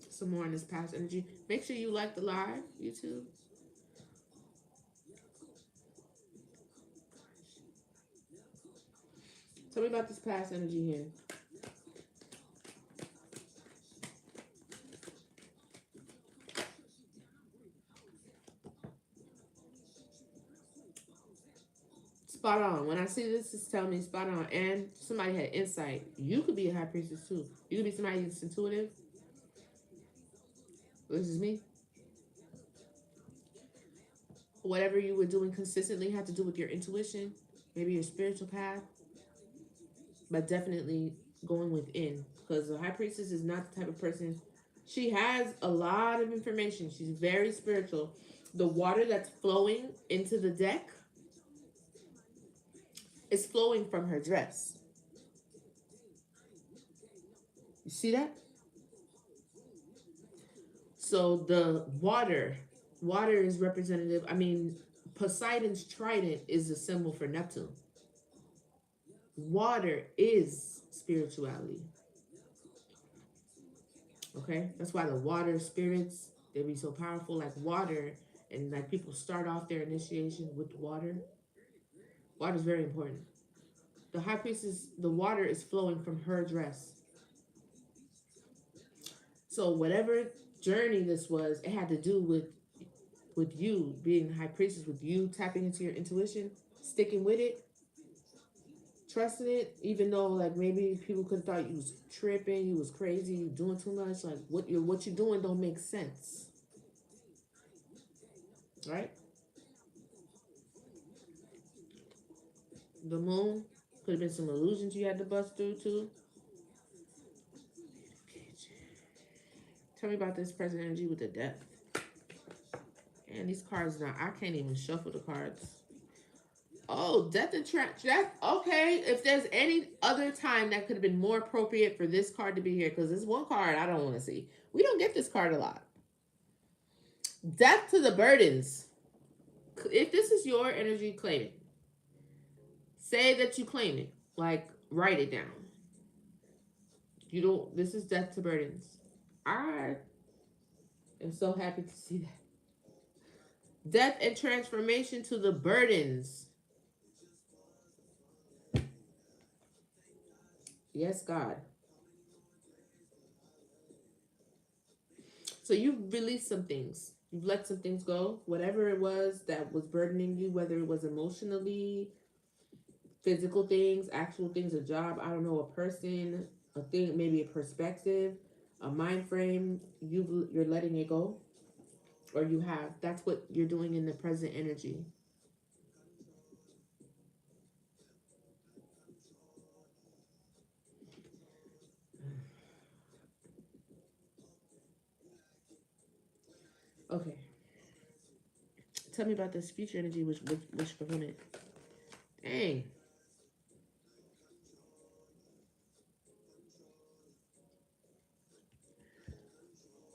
some more on this past energy. Make sure you like the live, YouTube. Tell me about this past energy here. Spot on. When I see this, it's telling me spot on. And somebody had insight. You could be a high priestess too. You could be somebody that's intuitive. This is me. Whatever you were doing consistently had to do with your intuition, maybe your spiritual path, but definitely going within. Because the high priestess is not the type of person. She has a lot of information. She's very spiritual. The water that's flowing into the deck is flowing from her dress. You see that? So the water is representative. I mean, Poseidon's trident is a symbol for Neptune. Water is spirituality. Okay? That's why the water spirits, they be so powerful, like water, and like people start off their initiation with water. Water is very important. The high priestess, the water is flowing from her dress. So whatever journey this was, it had to do with you being the high priestess, with you tapping into your intuition, sticking with it, trusting it, even though like maybe people could have thought you was tripping, you was crazy, you doing too much, like what you're doing don't make sense. Right? The moon could have been some illusions you had to bust through too. Tell me about this present energy with the death. And these cards now, I can't even shuffle the cards. Oh, death and death. Okay, if there's any other time that could have been more appropriate for this card to be here, because this one card I don't want to see. We don't get this card a lot. Death to the burdens. If this is your energy, claim it. Say that you claim it. Like, write it down. You don't, this is death to burdens. I am so happy to see that. Death and transformation to the burdens. Yes, God. So you've released some things. You've let some things go. Whatever it was that was burdening you, whether it was emotionally, physical things, actual things, a job, I don't know, a person, a thing, maybe a perspective, a mind frame, you're letting it go, or you have. That's what you're doing in the present energy. Okay. Tell me about this future energy, which component. Dang.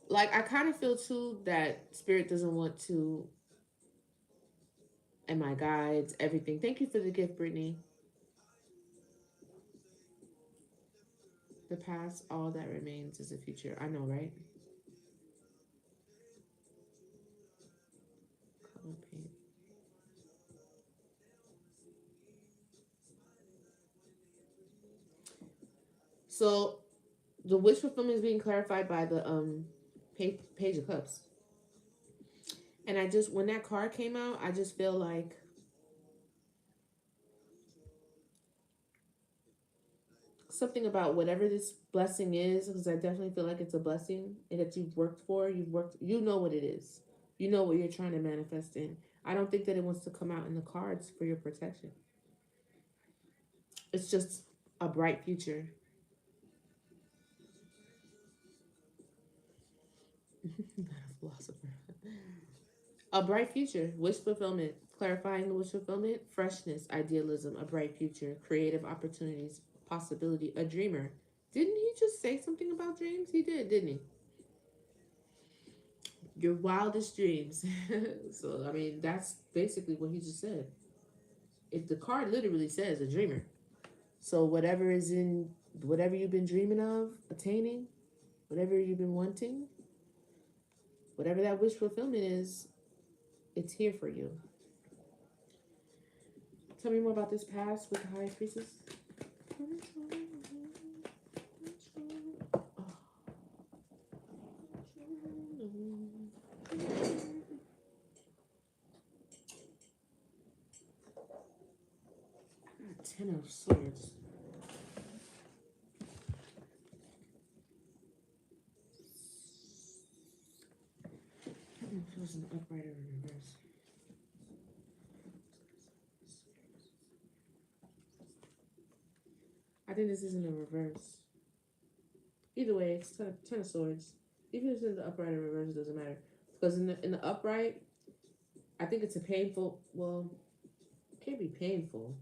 Like I kind of feel too that spirit doesn't want to, and my guides, everything. Thank you for the gift, Brittany. The past, all that remains is the future. I know, right? Color paint. So the wish fulfillment is being clarified by the page of cups. And I just, when that card came out, I just feel like something about whatever this blessing is, because I definitely feel like it's a blessing and that you've worked for. You've worked, you know what it is. You know what you're trying to manifest in. I don't think that it wants to come out in the cards for your protection. It's just a bright future. Not a philosopher. A bright future, wish fulfillment, clarifying the wish fulfillment, freshness, idealism, a bright future, creative opportunities, possibility, a dreamer. Didn't he just say something about dreams? He did, didn't he? Your wildest dreams. So, I mean, that's basically what he just said. If the card literally says a dreamer. So, whatever is in, whatever you've been dreaming of, attaining, whatever you've been wanting, whatever that wish fulfillment is, it's here for you. Tell me more about this past with the highest priestess. Ten of Swords. It was an upright or in reverse. I think this isn't a reverse. Either way, it's ten of Swords. Even if it's in the upright or reverse, it doesn't matter. Because in the upright, I think it's a painful. Well, it can't be painful.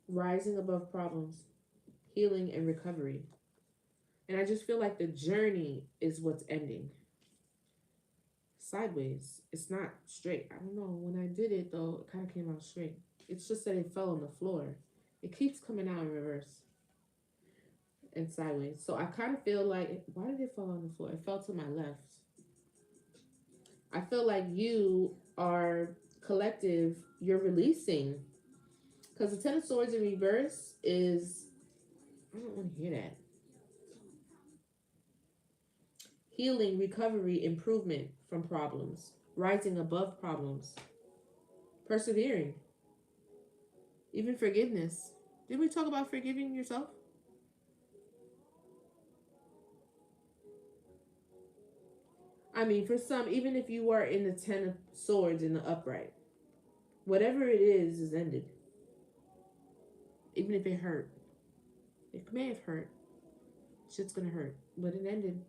Rising above problems, healing and recovery. And I just feel like the journey is what's ending. Sideways. It's not straight. I don't know. When I did it though, it kind of came out straight. It's just that it fell on the floor. It keeps coming out in reverse and sideways. So I kind of feel like, why did it fall on the floor? It fell to my left. I feel like you are collective, you're releasing. Because the Ten of Swords in reverse is, I don't want to hear that. Healing, recovery, improvement from problems, rising above problems, persevering, even forgiveness. Did we talk about forgiving yourself? I mean, for some, even if you are in the Ten of Swords in the upright, whatever it is ended. Even if it hurt. It may have hurt. Shit's gonna hurt. But it ended.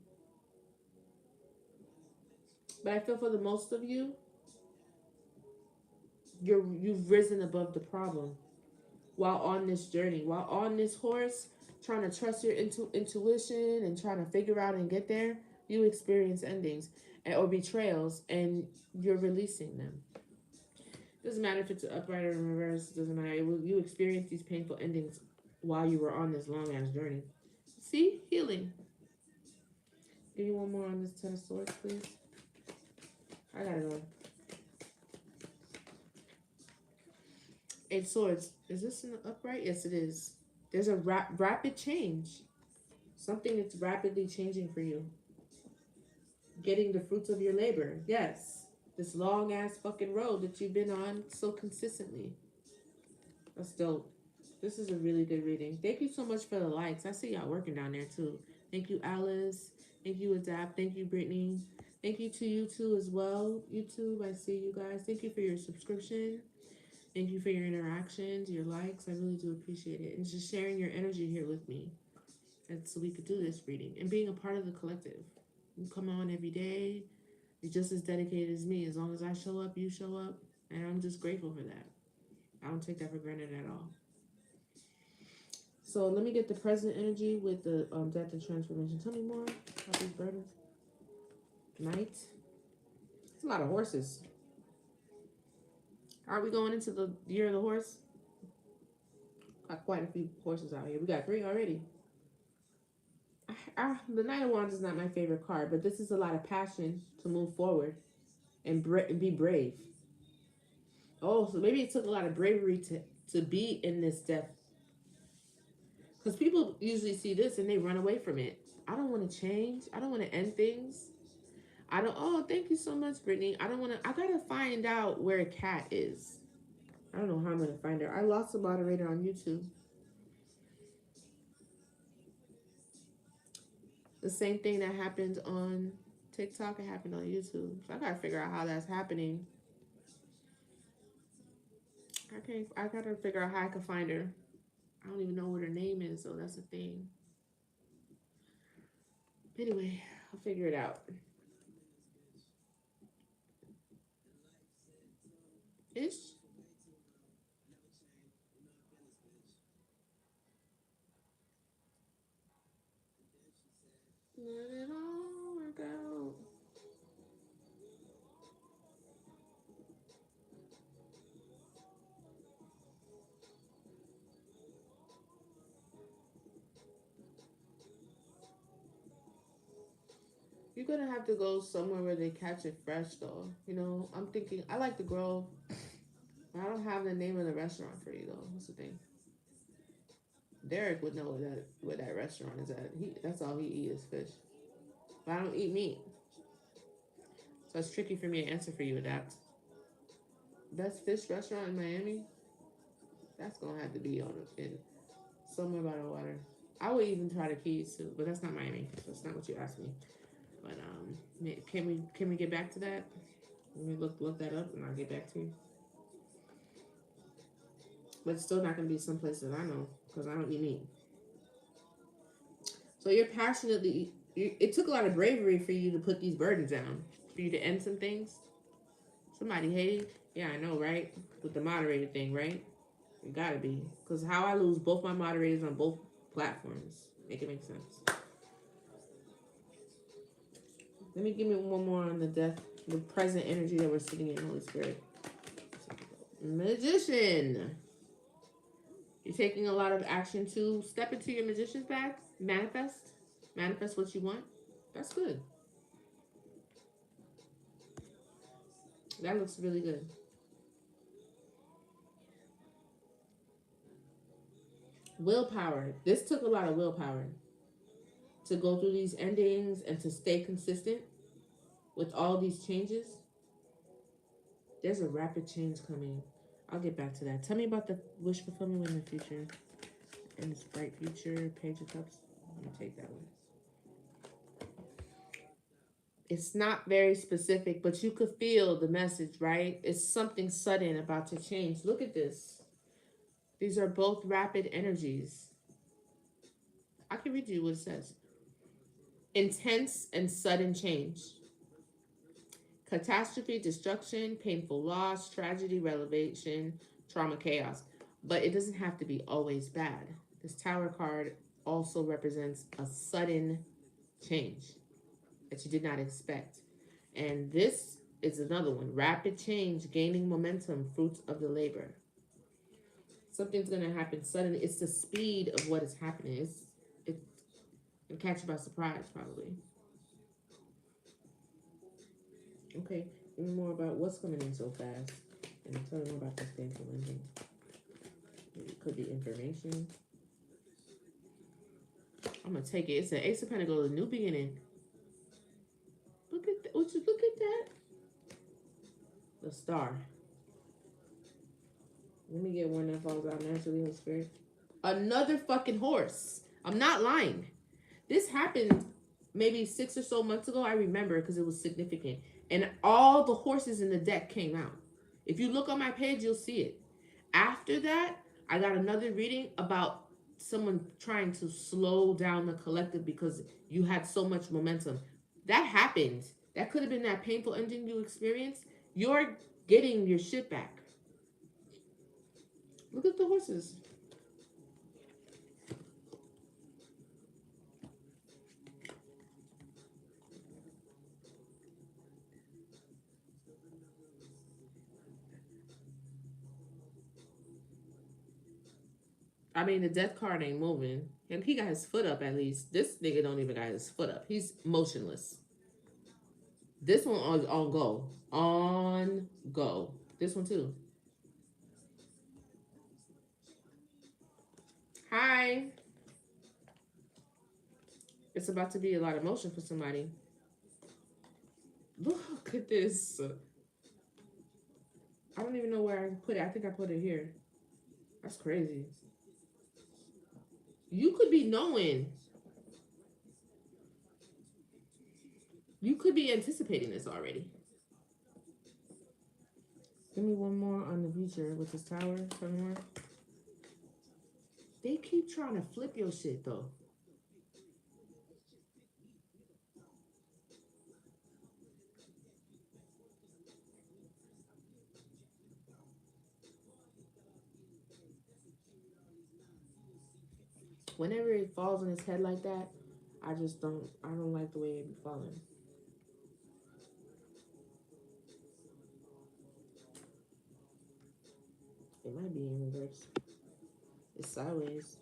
But I feel for the most of you, you've risen above the problem while on this journey, while on this horse, trying to trust your intuition and trying to figure out and get there. You experience endings or betrayals, and you're releasing them. Doesn't matter if it's upright or in reverse. Doesn't matter. You experience these painful endings while you were on this long ass journey. See, healing. Give me one more on this Ten of Swords, please. I gotta go. Eight Swords. Is this in the upright? Yes, it is. There's a rapid change. Something that's rapidly changing for you. Getting the fruits of your labor. Yes. This long ass fucking road that you've been on so consistently. That's dope. This is a really good reading. Thank you so much for the likes. I see y'all working down there too. Thank you, Alice. Thank you, Adapt. Thank you, Brittany. Thank you to you too as well. YouTube, I see you guys. Thank you for your subscription. Thank you for your interactions, your likes. I really do appreciate it. And just sharing your energy here with me. And so we could do this reading and being a part of the collective. You come on every day. You're just as dedicated as me. As long as I show up, you show up. And I'm just grateful for that. I don't take that for granted at all. So let me get the present energy with the death and transformation. Tell me more about these burdens. Knight. It's a lot of horses. Are we going into the year of the horse? Got quite a few horses out here. We got 3 already. The Knight of Wands is not my favorite card, but this is a lot of passion to move forward and be brave. Oh, so maybe it took a lot of bravery to be in this death. Because people usually see this and they run away from it. I don't want to change. I don't want to end things. Oh, thank you so much, Brittany. I gotta find out where a cat is. I don't know how I'm gonna find her. I lost a moderator on YouTube. The same thing that happened on TikTok, it happened on YouTube. So I gotta figure out how that's happening. I gotta figure out how I can find her. I don't even know what her name is, so that's the thing. Anyway, I'll figure it out. Ish. Let it all work out. You're gonna have to go somewhere where they catch it fresh, though. You know, I'm thinking I like the Grove. I don't have the name of the restaurant for you though. What's the thing? Derek would know where that restaurant is at. That's all he eats is fish. But I don't eat meat, so it's tricky for me to answer for you. Adapt. Best fish restaurant in Miami. That's gonna have to be in somewhere by the water. I would even try the Keys too, but that's not Miami. That's not what you asked me. But can we get back to that? Let me look that up and I'll get back to you. But it's still not gonna be someplace that I know because I don't eat meat. So you're passionately. It took a lot of bravery for you to put these burdens down, for you to end some things. Somebody hated. Yeah, I know, right? With the moderator thing, right? It gotta be. Because how I lose both my moderators on both platforms. Make it make sense. Let me give me one more on the death, the present energy that we're sitting in, Holy Spirit. Magician. You're taking a lot of action to step into your magician's bag. Manifest. Manifest what you want. That's good. That looks really good. Willpower. This took a lot of willpower to go through these endings and to stay consistent with all these changes. There's a rapid change coming. I'll get back to that. Tell me about the wish fulfillment in the future. In this bright future, Page of Cups. I'm gonna take that one. It's not very specific, but you could feel the message, right? It's something sudden about to change. Look at this. These are both rapid energies. I can read you what it says. Intense and sudden change. Catastrophe, destruction, painful loss, tragedy, revelation, trauma, chaos. But it doesn't have to be always bad. This Tower card also represents a sudden change that you did not expect. And this is another one. Rapid change, gaining momentum, fruits of the labor. Something's going to happen suddenly. It's the speed of what is happening. It'll catch you by surprise, probably. Okay, tell me more about what's coming in so fast. And tell me more about this painful ending. It could be information. I'm going to take it. It's an Ace of Pentacles, a new beginning. Look at that. Look at that. The Star. Let me get one that falls out naturally in spirit. Another fucking horse. I'm not lying. This happened maybe 6 or so months ago. I remember because it was significant. And all the horses in the deck came out. If you look on my page, you'll see it. After that, I got another reading about someone trying to slow down the collective because you had so much momentum. That happened. That could have been that painful ending you experienced. You're getting your shit back. Look at the horses. I mean, the death card ain't moving. And he got his foot up at least. This nigga don't even got his foot up. He's motionless. This one on go. On go. This one too. Hi. It's about to be a lot of motion for somebody. Look at this. I don't even know where I put it. I think I put it here. That's crazy. You could be knowing. You could be anticipating this already. Give me one more on the future with this tower. Some more. They keep trying to flip your shit though. Whenever it falls on his head like that, I don't like the way it be falling. It might be in reverse. It's sideways.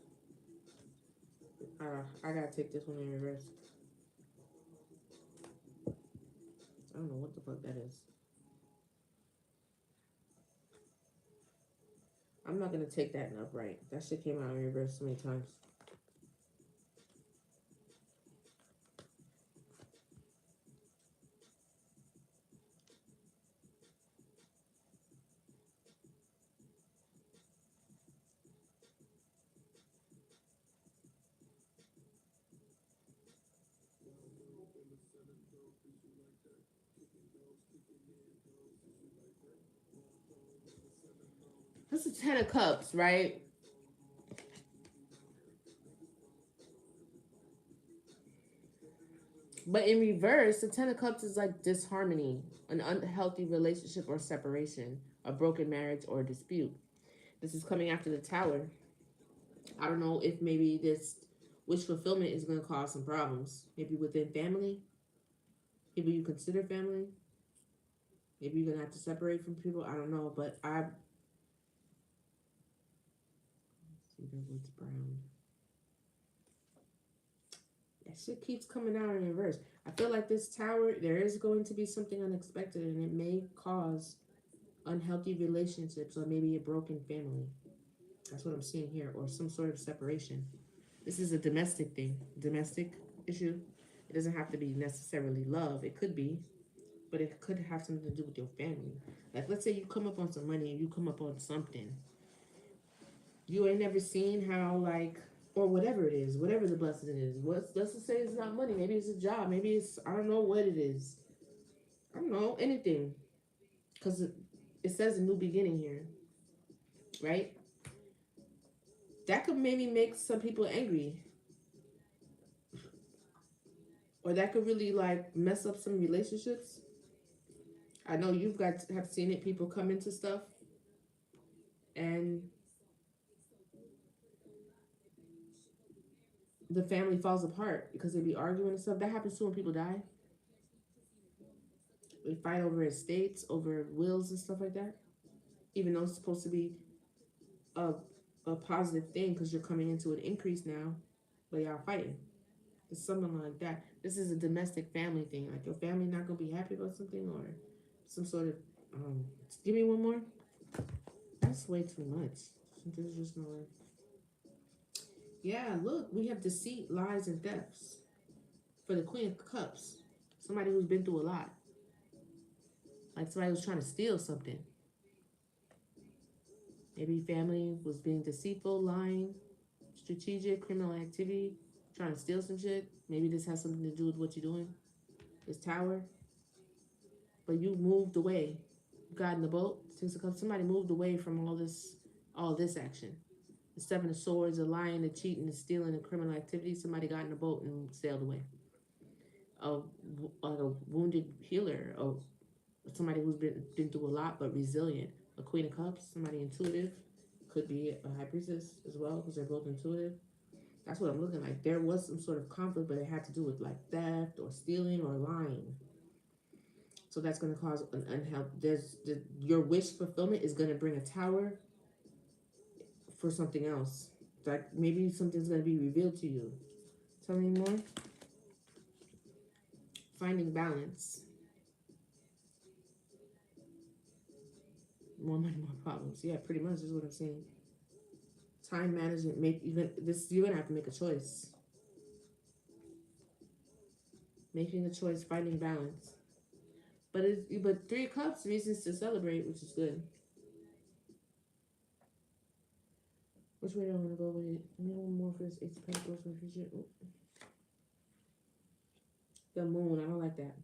I gotta take this one in reverse. I don't know what the fuck that is. I'm not gonna take that in upright. That shit came out in reverse so many times. That's a 10 of Cups, right? But in reverse, the 10 of Cups is like disharmony, an unhealthy relationship or separation, a broken marriage or dispute. This is coming after the Tower. I don't know if maybe this wish fulfillment is going to cause some problems. Maybe within family, people you consider family. Maybe you're going to have to separate from people. I don't know, but I see the woods brown. That shit keeps coming out in reverse. I feel like this Tower, there is going to be something unexpected, and it may cause unhealthy relationships or maybe a broken family. That's what I'm seeing here, or some sort of separation. This is a domestic thing, domestic issue. It doesn't have to be necessarily love. It could be, but it could have something to do with your family. Like, let's say you come up on some money and you come up on something. You ain't never seen how, like, or whatever it is, whatever the blessing is. Let's just say it's not money. Maybe it's a job. Maybe it's, I don't know what it is. I don't know, anything. Because it says a new beginning here, right? That could maybe make some people angry, or that could really like mess up some relationships. I know you've got have seen it. People come into stuff and the family falls apart because they be arguing and stuff. That happens too when people die. They fight over estates, over wills and stuff like that. Even though it's supposed to be a a positive thing because you're coming into an increase now, but y'all fighting. It's something like that. This is a domestic family thing. Like your family not gonna be happy about something or some sort of. Um, Give me one more. That's way too much. There's just no way. Yeah, look, we have deceit, lies, and thefts for the Queen of Cups. Somebody who's been through a lot. Like somebody was trying to steal something. Maybe family was being deceitful, lying, strategic, criminal activity, trying to steal some shit. Maybe this has something to do with what you're doing. This tower. But you moved away. You got in the boat. Somebody moved away from all this action. The Seven of Swords, the lying, the cheating, the stealing, the criminal activity. Somebody got in a boat and sailed away. A wounded healer, somebody who's been through a lot but resilient. A Queen of Cups, somebody intuitive. Could be a High Priestess as well because they're both intuitive. That's what I'm looking like. There was some sort of conflict, but it had to do with like theft or stealing or lying. So that's going to cause an unhealth. Your wish fulfillment is going to bring a tower for something else. Like maybe something's going to be revealed to you. Tell me more. Finding balance. More money, more problems. Yeah, pretty much is what I'm saying. Time management. You're gonna have to make a choice. Making a choice, finding balance. But 3 cups, reasons to celebrate, which is good. Which way do I want to go with it? A little more for this 8 of Pentacles in the future. Ooh. The moon, I don't like that.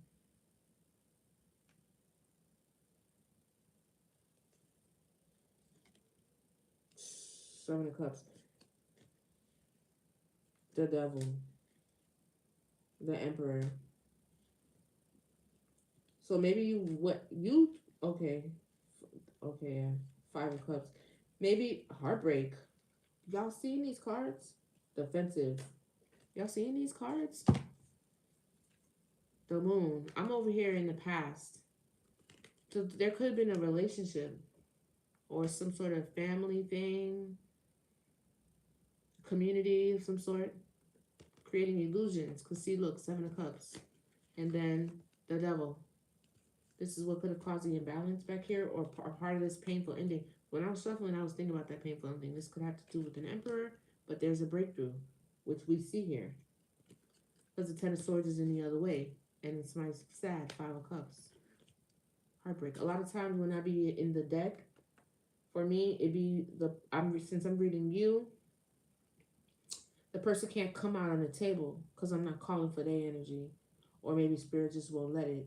Seven of Cups. The Devil. The Emperor. So maybe okay. Okay, yeah. 5 of Cups. Maybe heartbreak. Y'all seen these cards? Defensive. Y'all seen these cards? The moon. I'm over here in the past. So there could have been a relationship or some sort of family thing, community of some sort, creating illusions. Because see, look, 7 of Cups. And then the Devil. This is what could have caused the imbalance back here or part of this painful ending. When I was shuffling, I was thinking about that painful ending. This could have to do with an Emperor, but there's a breakthrough, which we see here. Because the 10 of Swords is in the other way. And it's my sad 5 of Cups. Heartbreak. A lot of times when I be in the deck, for me, it be since I'm reading you, the person can't come out on the table because I'm not calling for their energy. Or maybe spirit just won't let it.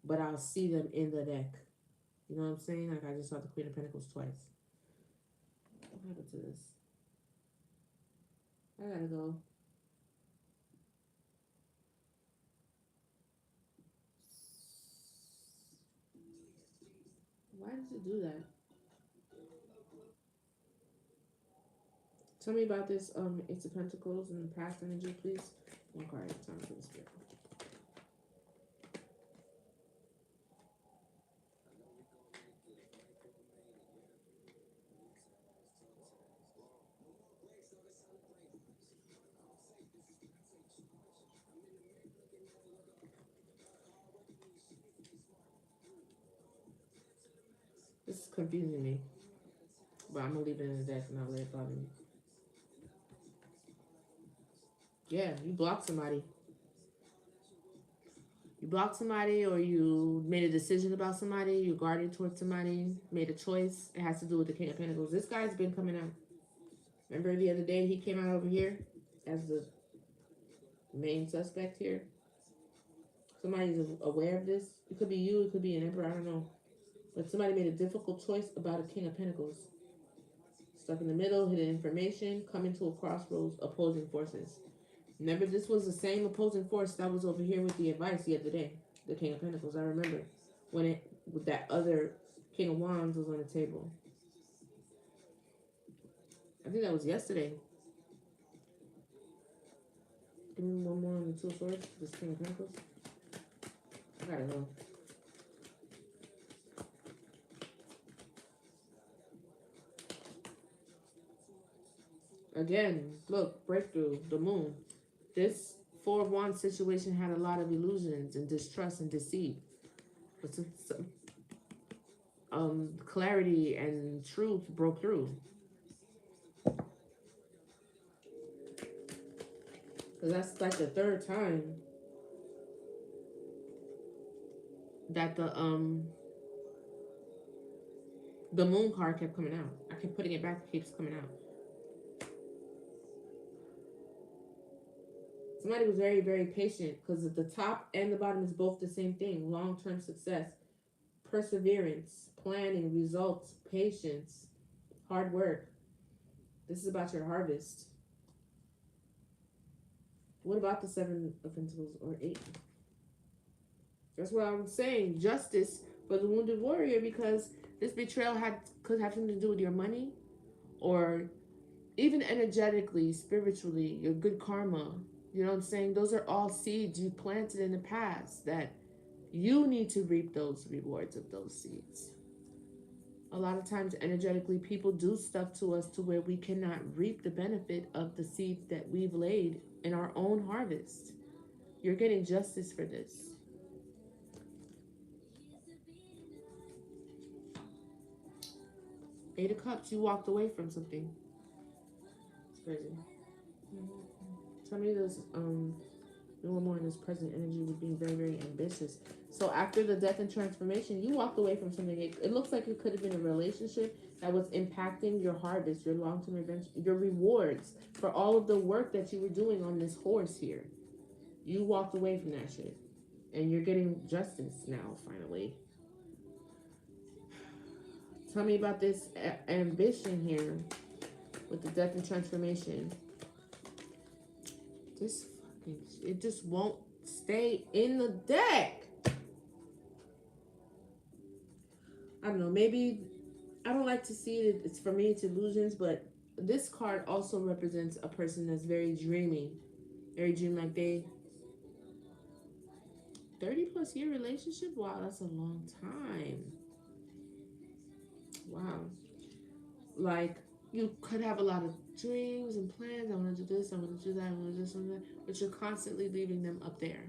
But I'll see them in the deck. You know what I'm saying? Like I just saw the Queen of Pentacles twice. What happened to this? I gotta go. Why did it do that? Tell me about this 8 of Pentacles and past energy, please. One card at a time for the spirit. This is confusing me. But I'm gonna leave it in the deck and I'll let it bother me. Yeah, you blocked somebody. You blocked somebody or you made a decision about somebody, you guarded towards somebody, made a choice. It has to do with the King of Pentacles. This guy's been coming out. Remember the other day he came out over here as the main suspect here? Somebody's aware of this. It could be you, it could be an Emperor, I don't know. But somebody made a difficult choice about a King of Pentacles. Stuck in the middle, hidden information, coming to a crossroads, opposing forces. Remember, this was the same opposing force that was over here with the advice the other day. The King of Pentacles. I remember when with that other King of Wands was on the table. I think that was yesterday. Give me one more on the 2 of Swords. This King of Pentacles. I gotta go. Again, look, breakthrough, the moon. This 4 of Wands situation had a lot of illusions and distrust and deceit. But clarity and truth broke through. Because that's like the 3rd time that the The moon card kept coming out. I kept putting it back, it keeps coming out. Somebody was very, very patient because the top and the bottom is both the same thing. Long-term success, perseverance, planning, results, patience, hard work. This is about your harvest. What about the Seven of Pentacles or Eight? That's what I'm saying. Justice for the wounded warrior, because this betrayal could have something to do with your money, or even energetically, spiritually, your good karma. You know what I'm saying? Those are all seeds you planted in the past that you need to reap those rewards of those seeds. A lot of times, energetically, people do stuff to us to where we cannot reap the benefit of the seeds that we've laid in our own harvest. You're getting justice for this. Eight of Cups, you walked away from something. It's crazy. Tell me this, one more in this present energy with being very, very ambitious. So after the death and transformation, you walked away from something. It looks like it could have been a relationship that was impacting your harvest, your long-term adventure, your rewards for all of the work that you were doing on this horse here. You walked away from that shit. And you're getting justice now, finally. Tell me about this ambition here with the death and transformation. This fucking, it just won't stay in the deck. I don't know, maybe, I don't like to see it, it's for me, it's illusions, but this card also represents a person that's very dreamy. Very dreamy, like they, 30 plus year relationship? Wow, that's a long time. Wow. Like, you could have a lot of dreams and plans. I want to do this, I want to do that, I want to do this, but you're constantly leaving them up there.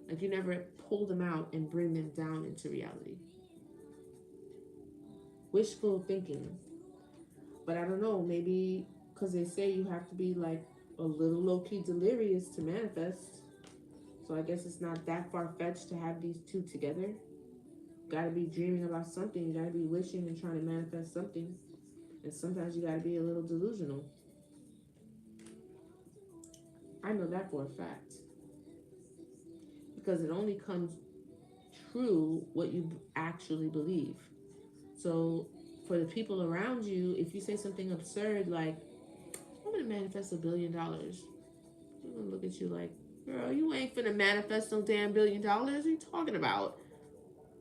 Like, you never pull them out and bring them down into reality. Wishful thinking. But I don't know, maybe because they say you have to be like a little low-key delirious to manifest. So I guess it's not that far-fetched to have these two together. You gotta be dreaming about something. You gotta be wishing and trying to manifest something. And sometimes you gotta be a little delusional. I know that for a fact. Because it only comes true what you actually believe. So for the people around you, if you say something absurd like, I'm gonna manifest $1 billion, they're gonna look at you like, girl, you ain't finna manifest no damn $1 billion. What are you talking about?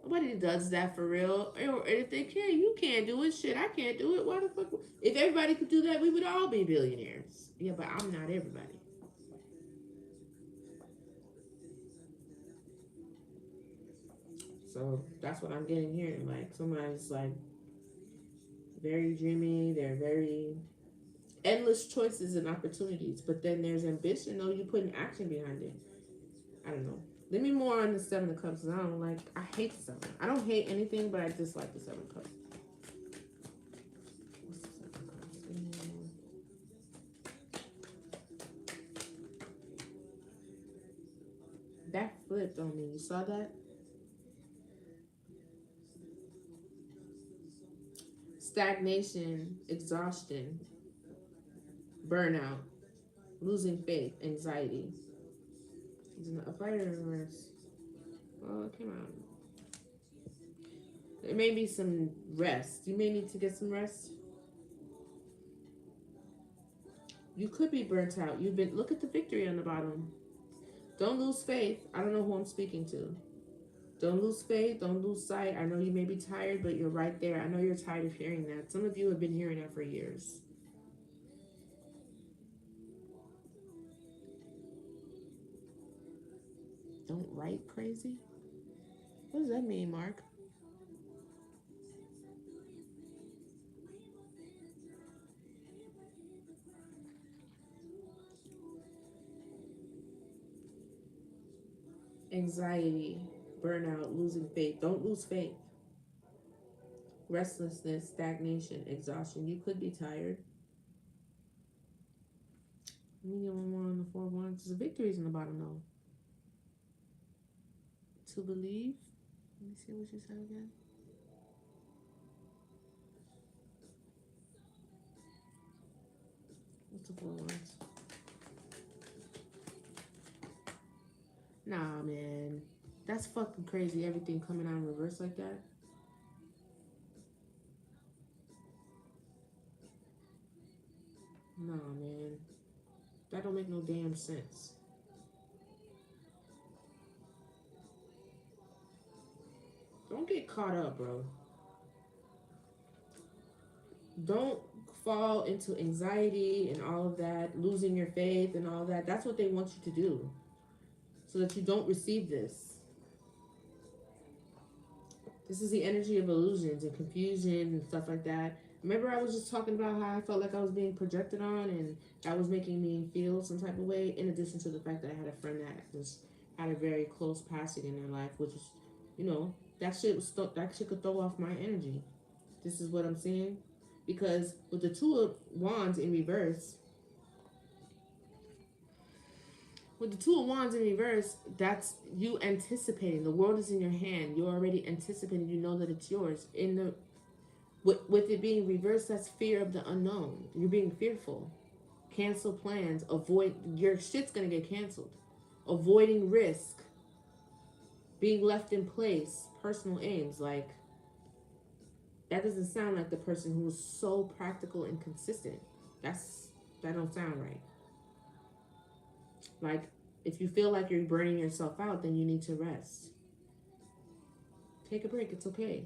Nobody does that for real. Or if they can, you can't do it. Shit, I can't do it. Why the fuck? If everybody could do that, we would all be billionaires. Yeah, but I'm not everybody. So that's what I'm getting here. Like, somebody's like very dreamy. They're very endless choices and opportunities. But then there's ambition, though. You put an action behind it. I don't know. Let me more on the Seven of Cups. I don't like. I hate the Seven. I don't hate anything, but I dislike the Seven of Cups. What's the Seven of Cups? That flipped on me. You saw that? Stagnation, exhaustion, burnout, losing faith, anxiety. It's an upright or reverse. Well, it came out. There may be some rest. You may need to get some rest. You could be burnt out. You've been, look at the victory on the bottom. Don't lose faith. I don't know who I'm speaking to. Don't lose faith. Don't lose sight. I know you may be tired, but you're right there. I know you're tired of hearing that. Some of you have been hearing that for years. Don't write crazy? What does that mean, Mark? Anxiety, burnout, losing faith. Don't lose faith. Restlessness, stagnation, exhaustion. You could be tired. Let me get one more on the Four of Wands. The victories in the bottom, though. To believe. Let me see what you said again. the Four of Wands? Nah, man. That's fucking crazy. Everything coming out in reverse like that. Nah, man. That don't make no damn sense. Don't get caught up, bro. Don't fall into anxiety and all of that, losing your faith and all that. That's what they want you to do so that you don't receive this. This is the energy of illusions and confusion and stuff like that. Remember, I was just talking about how I felt like I was being projected on and that was making me feel some type of way, in addition to the fact that I had a friend that just had a very close passing in their life, which is, you know, that shit could throw off my energy. This is what I'm saying. Because with the Two of Wands in reverse, that's you anticipating. The world is in your hand. You're already anticipating. You know that it's yours. In the with it being reversed, that's fear of the unknown. You're being fearful. Cancel plans. Avoid your shit's gonna get canceled. Avoiding risk. Being left in place. Personal aims. Like that doesn't sound like the person who is so practical and consistent. That don't sound right. Like if you feel like you're burning yourself out, then you need to rest. Take a break. It's okay.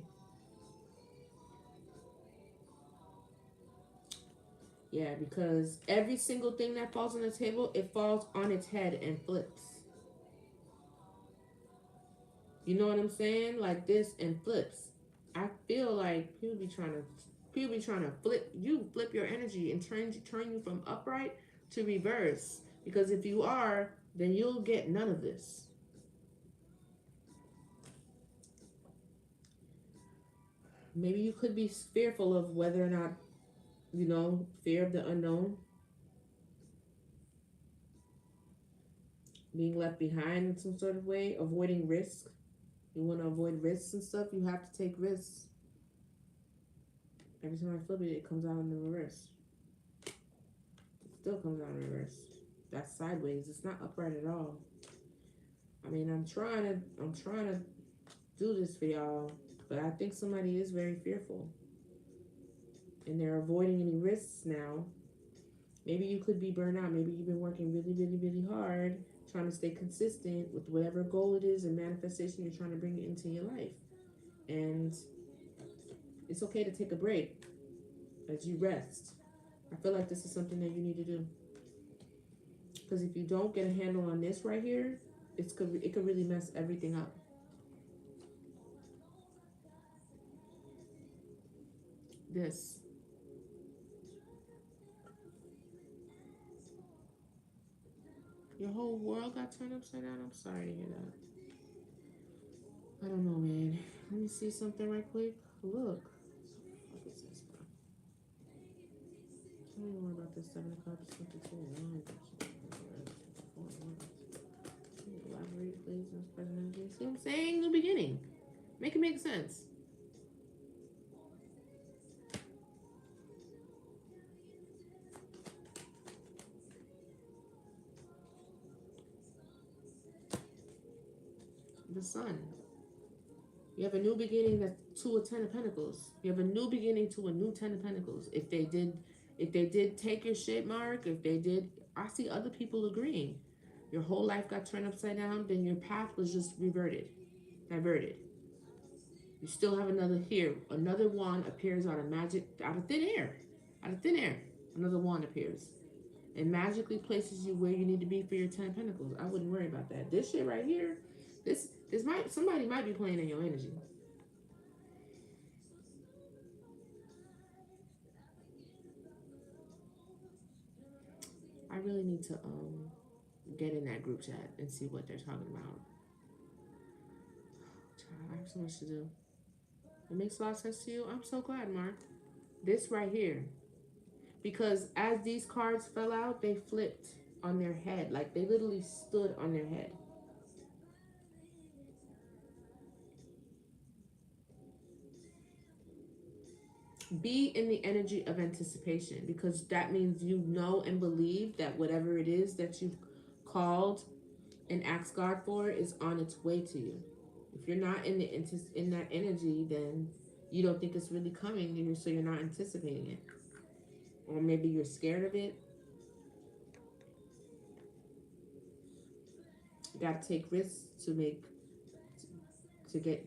Yeah, because every single thing that falls on the table, it falls on its head and flips. You know what I'm saying? Like this and flips. I feel like people be trying to flip your energy and turn you from upright to reverse. Because if you are, then you'll get none of this. Maybe you could be fearful of whether or not, fear of the unknown, being left behind in some sort of way, avoiding risk. You want to avoid risks and stuff, you have to take risks. Every time I flip it, it comes out in the reverse. It still comes out in reverse. That's sideways. It's not upright at all. I mean, I'm trying to do this for y'all, but I think somebody is very fearful. And they're avoiding any risks now. Maybe you could be burned out. Maybe you've been working really, really, really hard, trying to stay consistent with whatever goal it is and manifestation you're trying to bring it into your life. And it's okay to take a break as you rest. I feel like this is something that you need to do. Because if you don't get a handle on this right here, it could really mess everything up. This. Your whole world got turned upside down? I'm sorry to hear that. I don't know, man. Let me see something right quick. Look. What is this, bro? Tell me more about this 7 of Cups, 22 of Wands. Elaborate, please. See what I'm saying? New beginning. Make it make sense. The Sun. You have a new beginning. That's 2 of 10 of Pentacles. You have a new beginning to a new 10 of Pentacles. If they did take your shit, Mark, if they did, I see other people agreeing. Your whole life got turned upside down, then your path was just diverted. You still have another wand appears out of thin air. Another wand appears. And magically places you where you need to be for your 10 of Pentacles. I wouldn't worry about that. This shit right here, somebody might be playing in your energy. I really need to get in that group chat and see what they're talking about. I have so much to do. It makes a lot of sense to you. I'm so glad, Mark. This right here. Because as these cards fell out, they flipped on their head. Like they literally stood on their head. Be in the energy of anticipation, because that means you know and believe that whatever it is that you've called and asked God for is on its way to you. If you're not in that energy, then you don't think it's really coming, and so you're not anticipating it, or maybe you're scared of it. You got to take risks to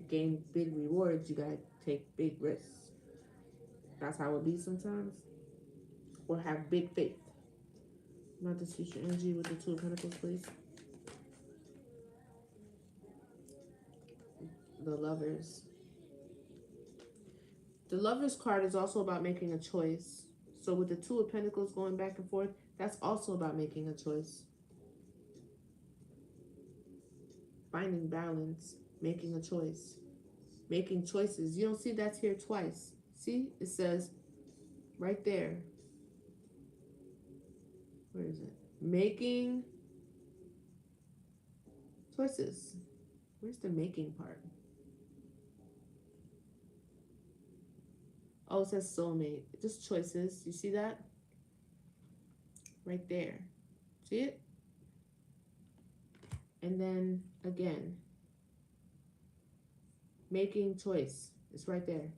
gain big rewards. You got to take big risks. That's how it be sometimes. Or have big faith. Not this future energy with the Two of Pentacles, please. The Lovers. The Lovers card is also about making a choice. So with the Two of Pentacles going back and forth, that's also about making a choice. Finding balance, making a choice. Making choices. You don't see that's here twice. See? It says right there. Where is it? Making choices. Where's the making part? Oh, it says soulmate. Just choices. You see that? Right there. See it? And then again, making choice. It's right there.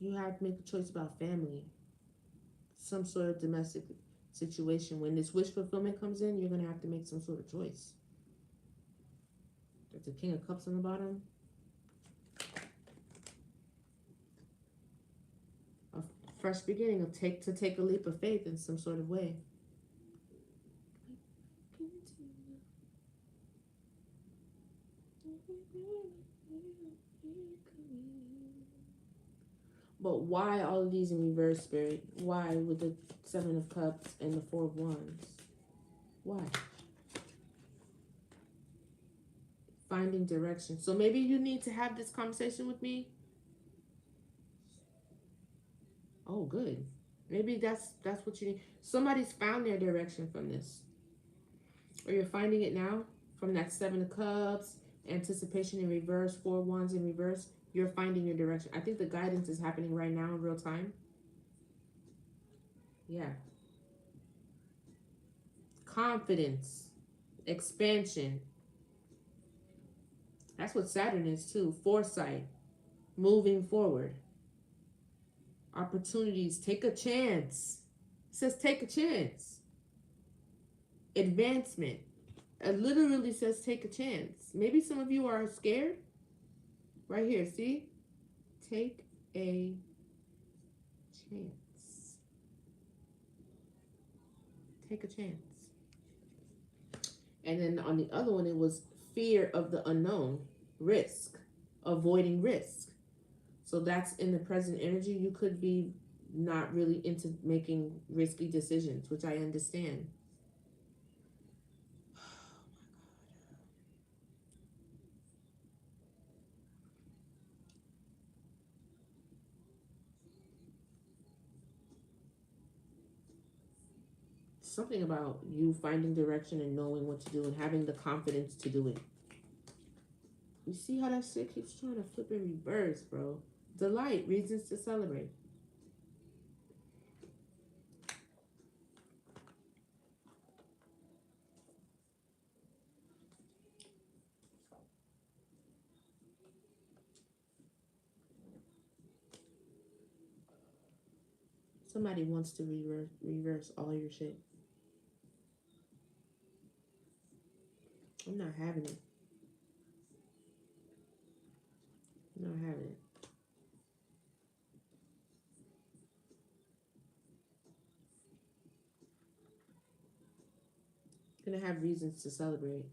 You have to make a choice about family, some sort of domestic situation. When this wish fulfillment comes in, you're going to have to make some sort of choice. There's a King of Cups on the bottom. A fresh beginning, to take a leap of faith in some sort of way. But why all of these in reverse, Spirit? Why with the Seven of Cups and the Four of Wands? Why? Finding direction. So maybe you need to have this conversation with me. Oh, good. Maybe that's what you need. Somebody's found their direction from this. Or you're finding it now from that Seven of Cups, anticipation in reverse, Four of Wands in reverse. You're finding your direction. I think the guidance is happening right now in real time. Yeah. Confidence, expansion. That's what Saturn is too. Foresight, moving forward. Opportunities, take a chance. It says take a chance. Advancement. It literally says take a chance. Maybe some of you are scared. Right here, see? Take a chance. Take a chance. And then on the other one, it was fear of the unknown, risk, avoiding risk. So that's in the present energy. You could be not really into making risky decisions, which I understand. Something about you finding direction and knowing what to do and having the confidence to do it. You see how that shit keeps trying to flip in reverse, bro? Delight, reasons to celebrate. Somebody wants to reverse all your shit. I'm not having it. I'm not having it. Gonna have reasons to celebrate,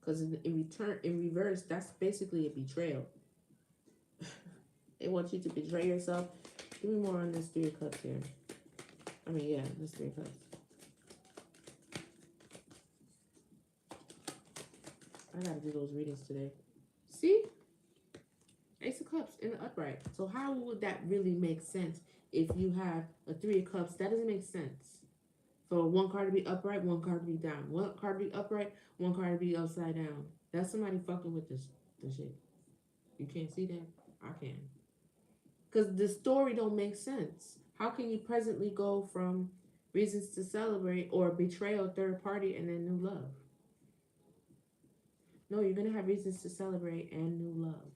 because in reverse, that's basically a betrayal. They want you to betray yourself. Give me more on this Three of Cups here. I mean, yeah, this Three of Cups. I gotta do those readings today. See? Ace of Cups in the upright. So how would that really make sense if you have a Three of Cups, that doesn't make sense. For one card to be upright, one card to be down. One card to be upright, one card to be upside down. That's somebody fucking with the shit. You can't see that? I can. Because the story don't make sense. How can you presently go from reasons to celebrate or betrayal, third party, and then new love? No, you're gonna have reasons to celebrate and new love.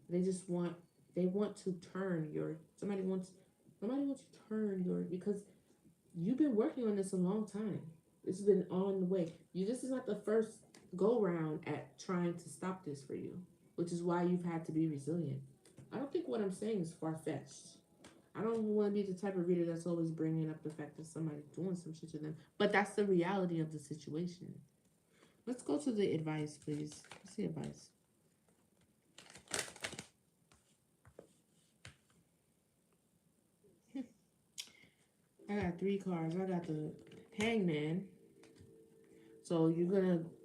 They just want they want to turn your somebody wants to turn your because you've been working on this a long time. This has been on the way. This is not the first go round at trying to stop this for you, which is why you've had to be resilient. I don't think what I'm saying is far fetched. I don't want to be the type of reader that's always bringing up the fact that somebody's doing some shit to them, but that's the reality of the situation. Let's go to the advice, please. Let's see advice. I got 3 cards. I got the Hangman. So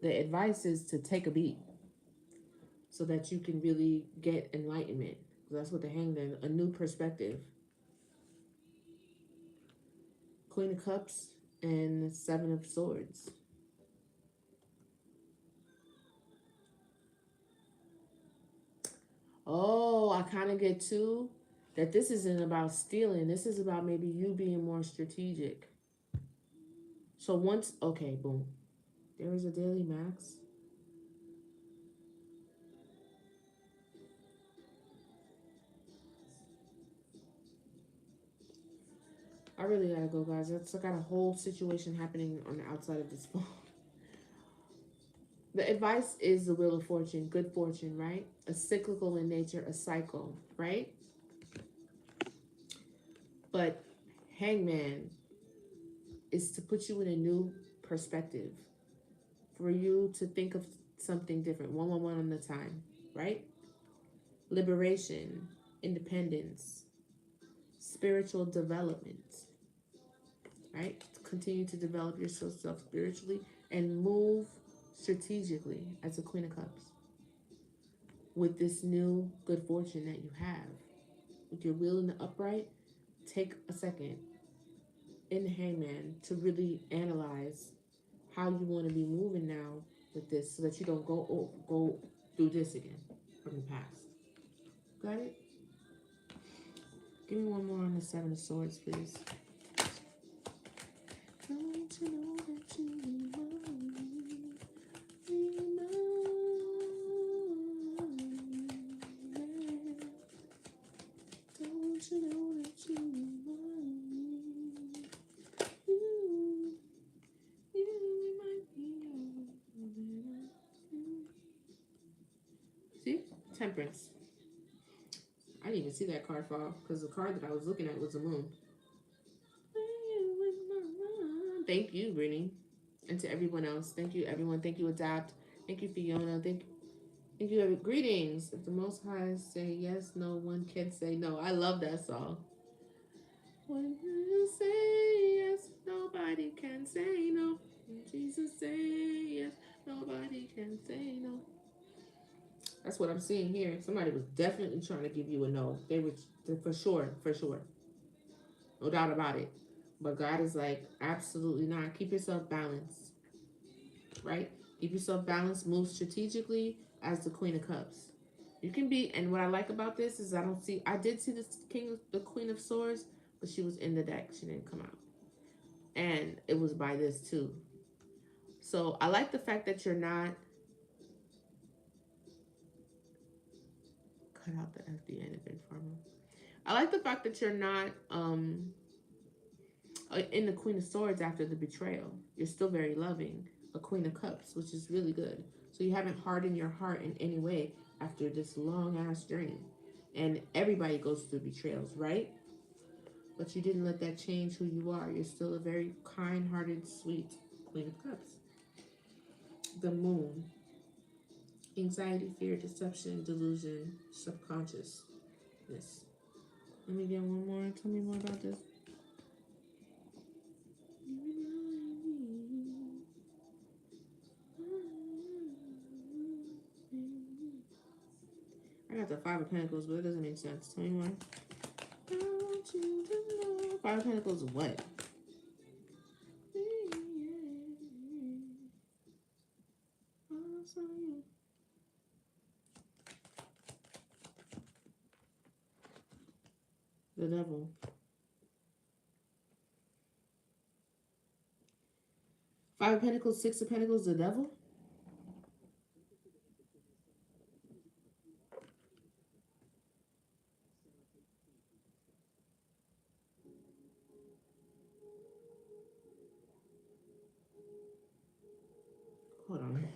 the advice is to take a beat so that you can really get enlightenment. That's what the Hangman, a new perspective. Queen of Cups and 7 of Swords. Oh, I kind of get too that this isn't about stealing. This is about maybe you being more strategic. So okay, boom. There is a daily max. I really gotta go, guys. I got a whole situation happening on the outside of this phone. The advice is the Wheel of Fortune, good fortune, right? A cyclical in nature, a cycle, right? But Hangman is to put you in a new perspective, for you to think of something different, one on a time, right? Liberation, independence, spiritual development, right? Continue to develop yourself spiritually and move strategically as a Queen of Cups with this new good fortune that you have. With your wheel in the upright, take a second in the Hangman to really analyze how you want to be moving now with this so that you don't go through this again from the past. Got it? Give me one more on the 7 of Swords, please. Don't you know that you remind me? Don't you know that you remind me? You remind me of. See? Temperance. I didn't even see that card fall because the card that I was looking at was the moon. Thank you, Brittany. And to everyone else. Thank you, everyone. Thank you, Adapt. Thank you, Fiona. Thank you. Greetings. If the Most High say yes, no one can say no. I love that song. When you say yes, nobody can say no. When Jesus say yes, nobody can say no. That's what I'm seeing here. Somebody was definitely trying to give you a no. They were for sure. No doubt about it. But God is like, absolutely not. Keep yourself balanced, right? Keep yourself balanced. Move strategically as the Queen of Cups. You can be, and what I like about this is I did see the Queen of Swords, but she was in the deck. She didn't come out. And it was by this too. So I like the fact that you're not, cut out the FDN event farmer. I like the fact that you're not in the Queen of Swords after the betrayal. You're still very loving. A Queen of Cups, which is really good. So you haven't hardened your heart in any way after this long ass journey. And everybody goes through betrayals, right? But you didn't let that change who you are. You're still a very kind-hearted, sweet Queen of Cups. The Moon. Anxiety, fear, deception, delusion, subconsciousness. Let me get one more. Tell me more about this. I got the 5 of Pentacles, but it doesn't make sense. Tell me more. Don't you Five of Pentacles, what? The Devil. Five of Pentacles, Six of Pentacles, the Devil. Hold on.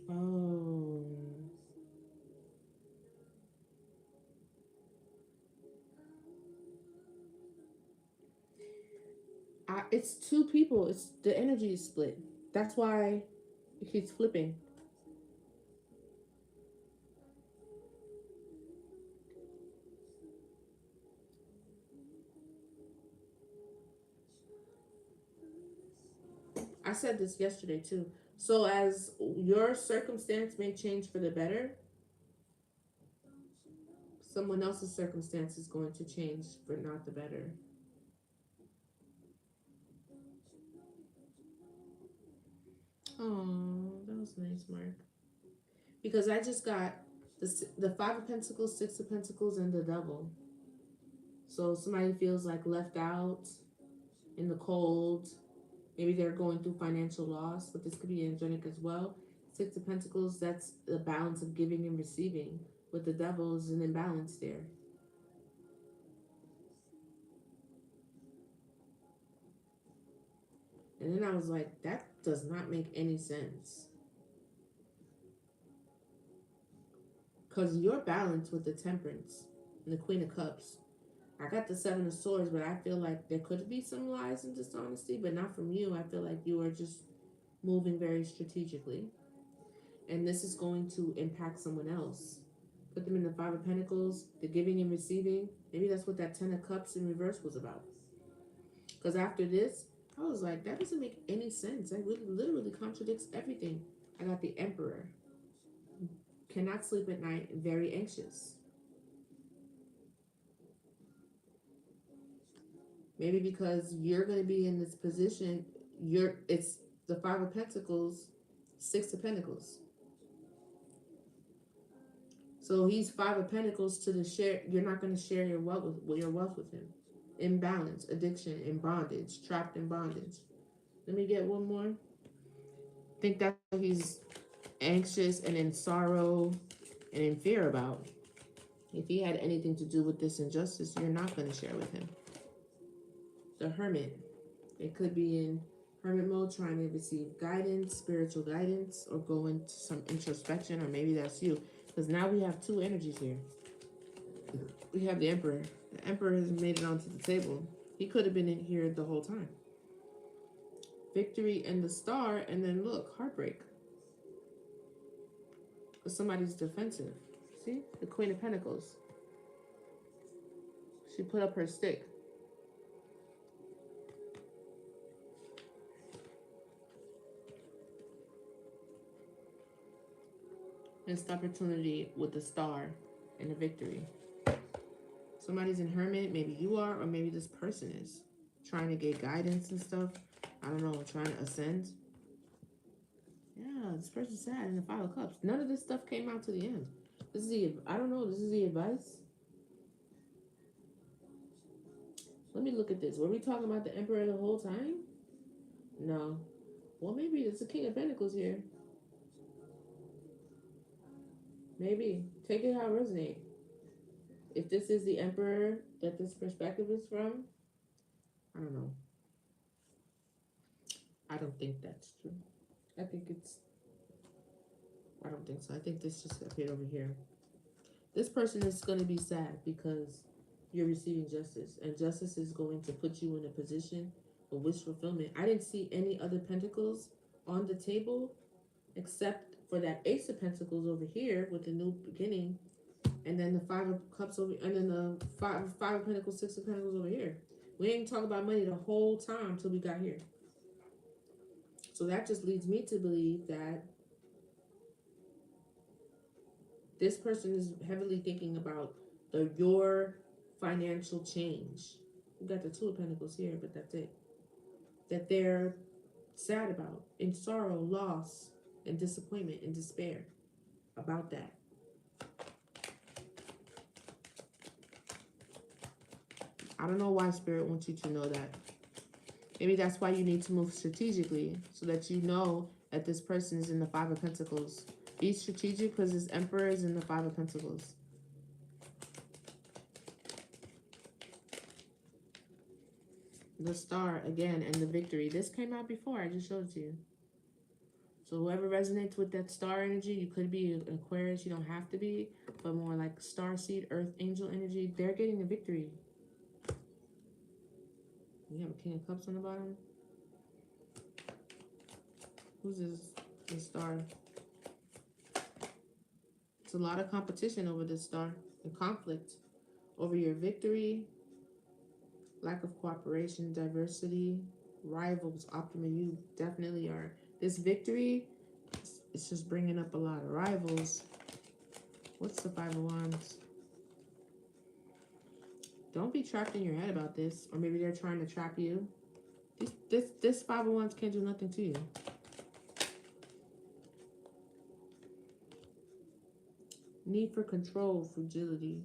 Oh. It's two people. It's the energy is split. That's why it keeps flipping. I said this yesterday too. So as your circumstance may change for the better, someone else's circumstance is going to change for not the better. Oh, that was nice, Mark. Because I just got the Five of Pentacles, Six of Pentacles, and the Devil. So somebody feels like left out in the cold. Maybe they're going through financial loss, but this could be angelic as well. Six of Pentacles, that's the balance of giving and receiving. With the Devil is an imbalance there. And then I was like, that does not make any sense. Because you're balanced with the Temperance and the Queen of Cups. I got the Seven of Swords, but I feel like there could be some lies and dishonesty, but not from you. I feel like you are just moving very strategically. And this is going to impact someone else. Put them in the Five of Pentacles, the giving and receiving. Maybe that's what that Ten of Cups in reverse was about. Because after this, I was like, that doesn't make any sense. That really literally contradicts everything. I got the Emperor. Cannot sleep at night, very anxious. Maybe because you're going to be in this position, it's the Five of Pentacles, Six of Pentacles. So he's Five of Pentacles to the share. You're not going to share your wealth with him. Imbalance, addiction, in bondage, trapped in bondage. Let me get one more. I think that's what he's anxious and in sorrow and in fear about. If he had anything to do with this injustice, you're not going to share with him. The Hermit. It could be in hermit mode, trying to receive guidance, spiritual guidance, or go into some introspection, or maybe that's you. Because now we have two energies here. We have the Emperor. The Emperor has made it onto the table. He could have been in here the whole time. Victory and the Star, and then look, heartbreak. Because somebody's defensive. See? The Queen of Pentacles. She put up her stick. Missed opportunity with the Star and the Victory. Somebody's in hermit, maybe you are, or maybe this person is trying to get guidance and stuff. I don't know, trying to ascend. Yeah, this person's sad in the Five of Cups. None of this stuff came out to the end. This is the, I don't know, this is the advice. Let me look at this. Were we talking about the Emperor the whole time? No. Well, maybe it's the King of Pentacles here. Maybe. Take it how it resonates. If this is the Emperor that this perspective is from, I don't know. I don't think that's true. I don't think so. I think this just appeared over here. This person is going to be sad because you're receiving justice, and justice is going to put you in a position of wish fulfillment. I didn't see any other pentacles on the table except for that Ace of Pentacles over here with the new beginning, and then the Five of Cups over, and then the five of Pentacles, Six of Pentacles over here. We ain't talk about money the whole time till we got here. So that just leads me to believe that this person is heavily thinking about your financial change. We got the Two of Pentacles here, but that's it. That they're sad about, in sorrow, loss, and disappointment and despair about that. I don't know why Spirit wants you to know that. Maybe that's why you need to move strategically, so that you know that this person is in the Five of Pentacles. Be strategic because this Emperor is in the Five of Pentacles. The Star again and the Victory. This came out before. I just showed it to you. So whoever resonates with that star energy, you could be an Aquarius. You don't have to be, but more like star seed, earth angel energy. They're getting the victory. We have a King of Cups on the bottom. Who's this star? It's a lot of competition over this star and conflict over your victory, lack of cooperation, diversity, rivals, optimism. You definitely are. This victory, it's just bringing up a lot of rivals. What's the Five of Wands? Don't be trapped in your head about this, or maybe they're trying to trap you. This Five of Wands can't do nothing to you. Need for control, fragility.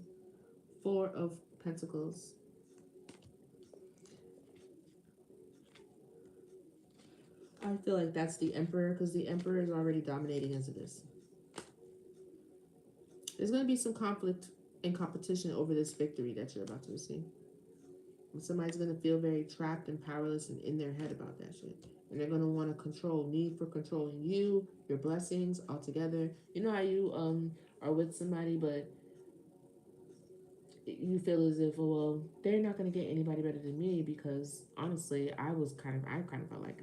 Four of Pentacles. I feel like that's the Emperor, because the Emperor is already dominating as it is. There's going to be some conflict and competition over this victory that you're about to receive. Somebody's going to feel very trapped and powerless and in their head about that shit. And they're going to want to control, need for controlling you, your blessings altogether. You know how you are with somebody, but you feel as if, well, they're not going to get anybody better than me, because honestly, I kind of felt like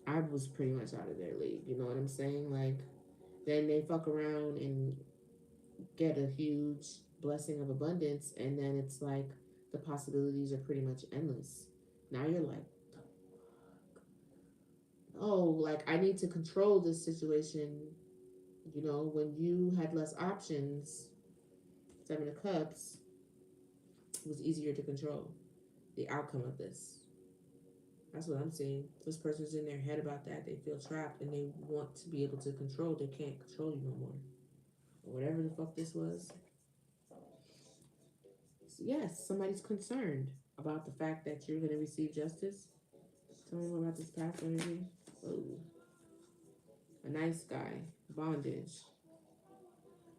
I was pretty much out of their league. You know what I'm saying? Like, then they fuck around and get a huge blessing of abundance, and then it's like the possibilities are pretty much endless. Now you're like, oh, like I need to control this situation. You know, when you had less options, Seven of Cups was easier to control the outcome of this. That's what I'm seeing. This person's in their head about that. They feel trapped and they want to be able to control. They can't control you no more. Or whatever the fuck this was. So yes, somebody's concerned about the fact that you're going to receive justice. Tell me more about this past energy. Oh, a nice guy, bondage,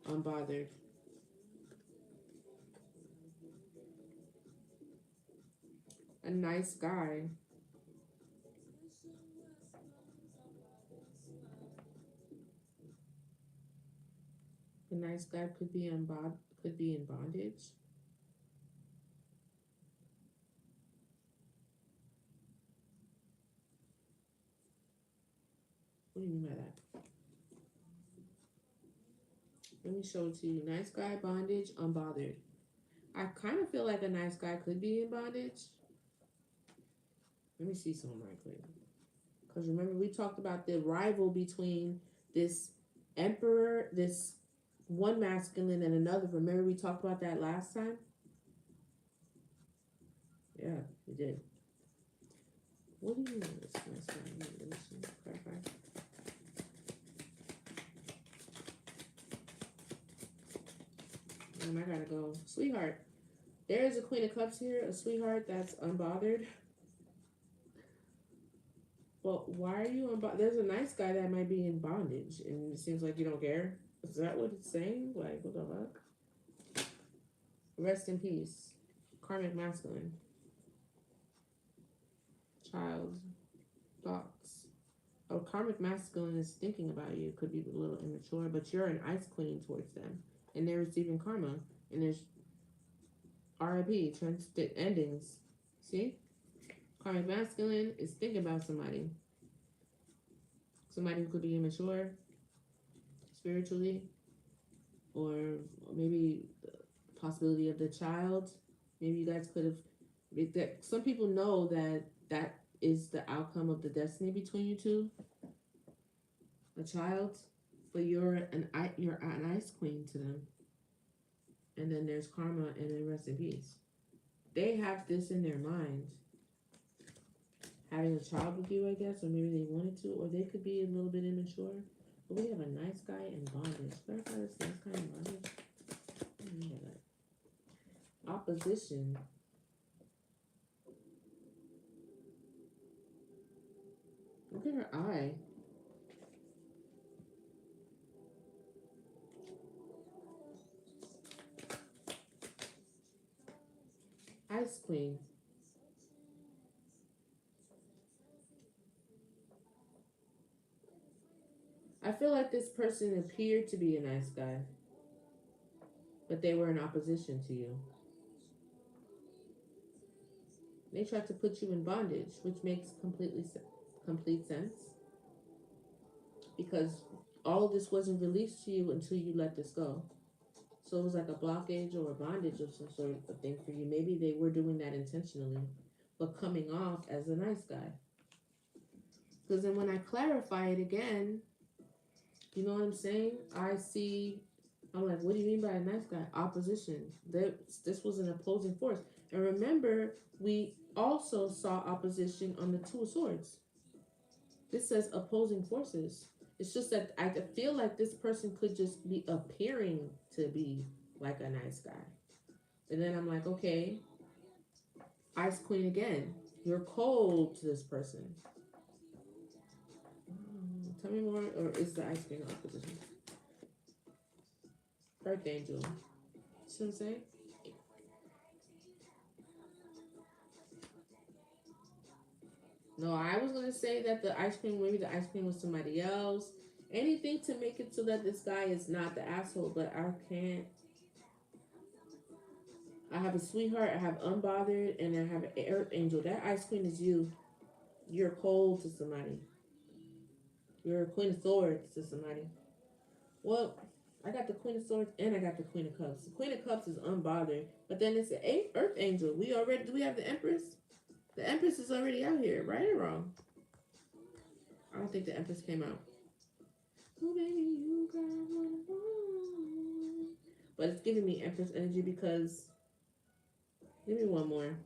unbothered. A nice guy. A nice guy could be in bondage. What do you mean by that? Let me show it to you. Nice guy, bondage, unbothered. I kind of feel like a nice guy could be in bondage. Let me see something right quick. Because remember, we talked about the rival between this emperor, this one masculine and another. Remember, we talked about that last time? Yeah, we did. What do you mean this nice guy? Let me see. Clarify. I gotta go. Sweetheart. There is a Queen of Cups here, a sweetheart that's unbothered. Well, why are you unbothered? There's a nice guy that might be in bondage, and it seems like you don't care. Is that what it's saying? Like, what the fuck? Rest in peace. Karmic masculine. Child. Thoughts. Oh, karmic masculine is thinking about you. Could be a little immature, but you're an ice queen towards them. And they're receiving karma. And there's RIP, endings. See? Karmic masculine is thinking about somebody. Somebody who could be immature spiritually, or maybe the possibility of the child. Maybe you guys could have That some people know that that is the outcome of the destiny between you two, a child, but you're an ice queen to them, and then there's karma, and then rest in peace. They have this in their mind, having a child with you, I guess, or maybe they wanted to, or they could be a little bit immature. But we have a nice guy in bondage. Clarify this nice guy in bondage. I don't know that. Opposition. Look at her eye. Ice queen. I feel like this person appeared to be a nice guy, but they were in opposition to you. They tried to put you in bondage, which makes complete sense because all of this wasn't released to you until you let this go. So it was like a blockage or a bondage of some sort of thing for you. Maybe they were doing that intentionally, but coming off as a nice guy. Because then when I clarify it again, you know what I'm saying? I'm like, what do you mean by a nice guy? Opposition. This was an opposing force. And remember, we also saw opposition on the Two of Swords. This says opposing forces. It's just that I feel like this person could just be appearing to be like a nice guy. And then I'm like, okay, Ice Queen again. You're cold to this person. Tell me more, or is the Ice Queen opposition? Earth Angel. See what I'm saying? No, I was gonna say that the ice cream, maybe the ice cream was somebody else. Anything to make it so that this guy is not the asshole, but I can't. I have a sweetheart, I have unbothered, and I have an earth angel. That ice queen is you. You're cold to somebody. You're a queen of swords to somebody. Well, I got the queen of swords and I got the queen of cups. The queen of cups is unbothered, but then it's the earth angel. Do we have the empress? The empress is already out here, right or wrong? I don't think the empress came out. Oh, baby, you got what I want. But it's giving me Empress energy because. Give me one more.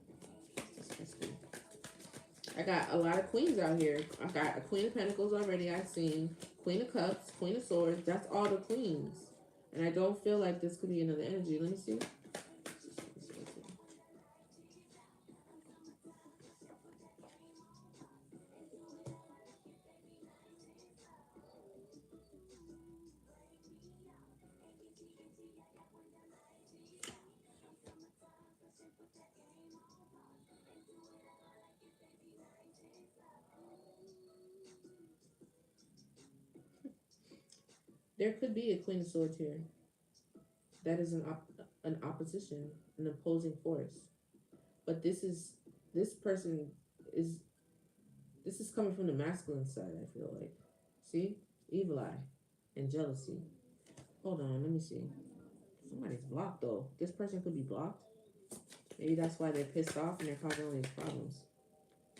I got a lot of queens out here. I got a Queen of Pentacles already. I've seen Queen of Cups, Queen of Swords. That's all the queens. And I don't feel like this could be another energy. Let me see. There could be a Queen of Swords here. That is an opposition, an opposing force. But this person is this is coming from the masculine side, I feel like. See? Evil eye and jealousy. Hold on, let me see. Somebody's blocked though. This person could be blocked. Maybe that's why they're pissed off and they're causing all these problems.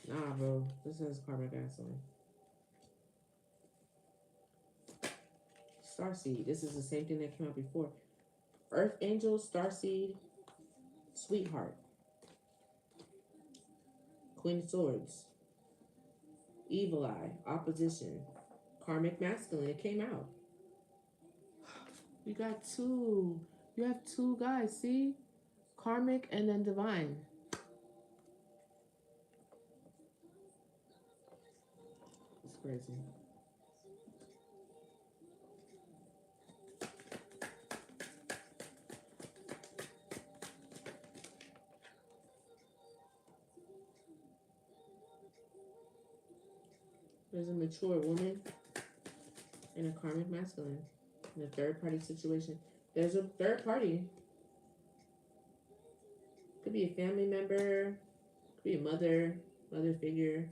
Nah, bro. This has karmic ass on. Starseed. This is the same thing that came out before. Earth Angel, Starseed, Sweetheart, Queen of Swords, Evil Eye, Opposition, Karmic Masculine. It came out. You got two. You have two guys. See? Karmic and then Divine. It's crazy. There's a mature woman and a karmic masculine in a third party situation. There's a third party. Could be a family member, could be a mother figure,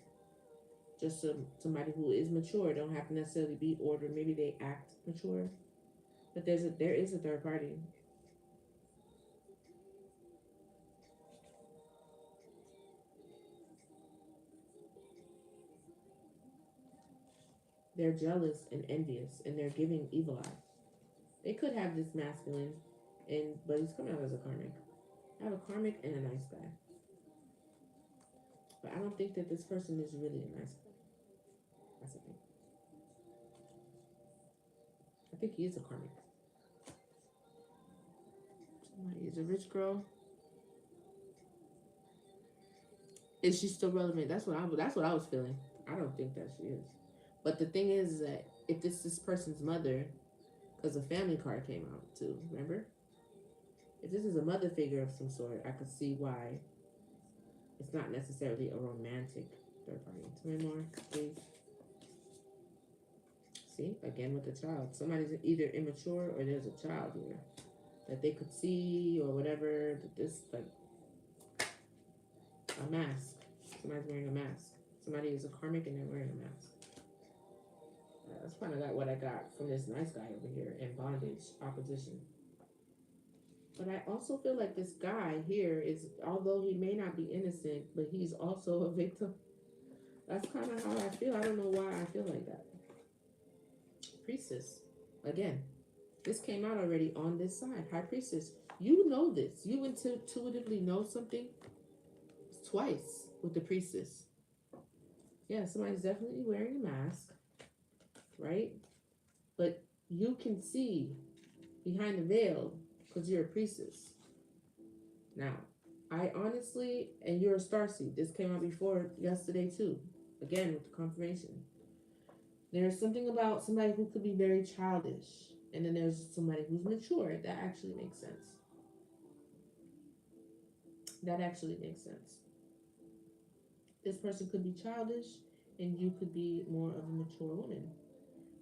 just somebody who is mature. Don't have to necessarily be ordered. Maybe they act mature, but there is a third party. They're jealous and envious, and they're giving evil eye. They could have this masculine, and but he's coming out as a karmic. I have a karmic and a nice guy, but I don't think that this person is really a nice guy. That's the thing. I think he is a karmic. Somebody is a rich girl. Is she still relevant? That's what I was feeling. I don't think that she is. But the thing is that if this person's mother, because a family card came out too, remember? If this is a mother figure of some sort, I could see why it's not necessarily a romantic third party. Tell me more, please. See, again with the child. Somebody's either immature or there's a child here that they could see or whatever. That this, like, a mask. Somebody's wearing a mask. Somebody is a karmic and they're wearing a mask. That's kind of what I got from this nice guy over here in bondage, opposition. But I also feel like this guy here is, although he may not be innocent, but he's also a victim. That's kind of how I feel. I don't know why I feel like that. Priestess. Again, this came out already on this side. High Priestess. You know this. You intuitively know something twice with the Priestess. Yeah, somebody's definitely wearing a mask, right? But you can see behind the veil because you're a priestess. Now, I honestly, and you're a starseed. This came out before yesterday too. Again, with the confirmation. There's something about somebody who could be very childish. And then there's somebody who's mature. That actually makes sense. That actually makes sense. This person could be childish and you could be more of a mature woman.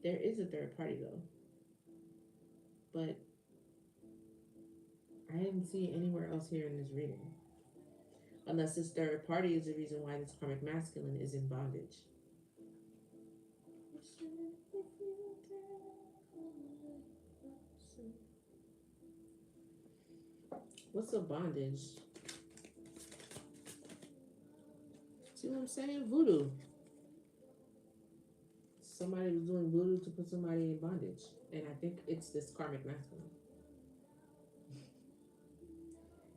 There is a third party though. But I didn't see it anywhere else here in this reading. Unless this third party is the reason why this karmic masculine is in bondage. What's a bondage? See what I'm saying? Voodoo. Somebody was doing voodoo to put somebody in bondage. And I think it's this karmic masculine.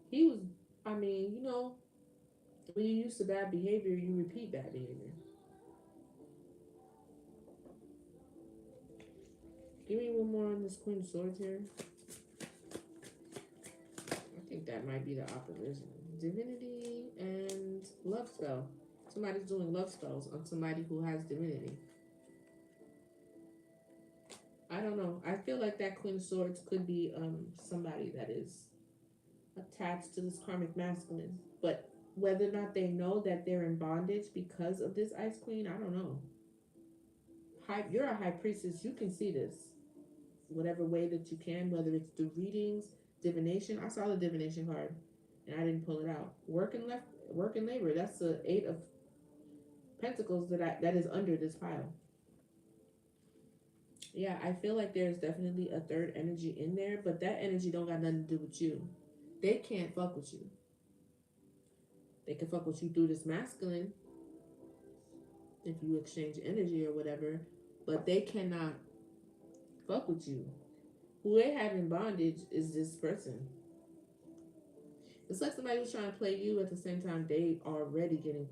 He was, I mean, you know, when you're used to bad behavior, you repeat bad behavior. Give me one more on this Queen of Swords here. I think that might be the opposition. Divinity and love spell. Somebody's doing love spells on somebody who has divinity. I don't know. I feel like that Queen of Swords could be somebody that is attached to this karmic masculine. But whether or not they know that they're in bondage because of this Ice Queen, I don't know. You're a high priestess. You can see this. Whatever way that you can, whether it's through readings, divination. I saw the divination card and I didn't pull it out. Work and labor. That's the 8 of Pentacles that is under this pile. Yeah, I feel like there's definitely a third energy in there, but that energy don't got nothing to do with you. They can't fuck with you. They can fuck with you through this masculine if you exchange energy or whatever, but they cannot fuck with you. Who they have in bondage is this person. It's like somebody who's trying to play you at the same time they already getting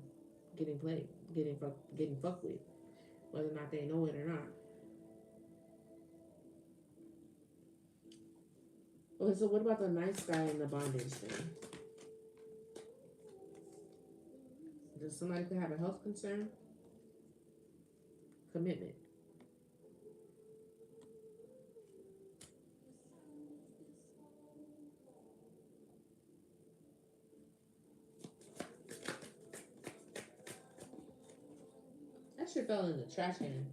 played, getting fucked with, whether or not they know it or not. Okay, so what about the nice guy in the bondage thing? Does somebody could have a health concern? Commitment. That shit fell in the trash can.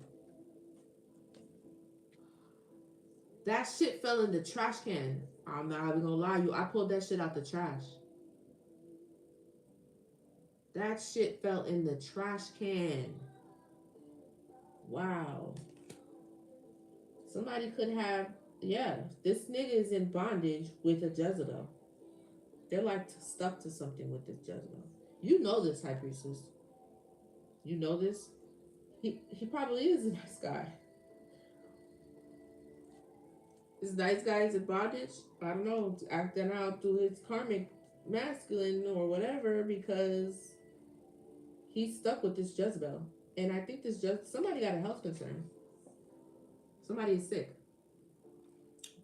That shit fell in the trash can. I'm not even gonna lie to you. I pulled that shit out the trash. That shit fell in the trash can. Wow. Somebody could have, yeah, this nigga is in bondage with a Jezebel. They're like stuck to something with this Jezebel. You know this, High Priestess. You know this. He probably is a nice guy. This nice guy is in bondage. I don't know, acting out through his karmic masculine or whatever because he's stuck with this Jezebel. And I think this just somebody got a health concern. Somebody is sick.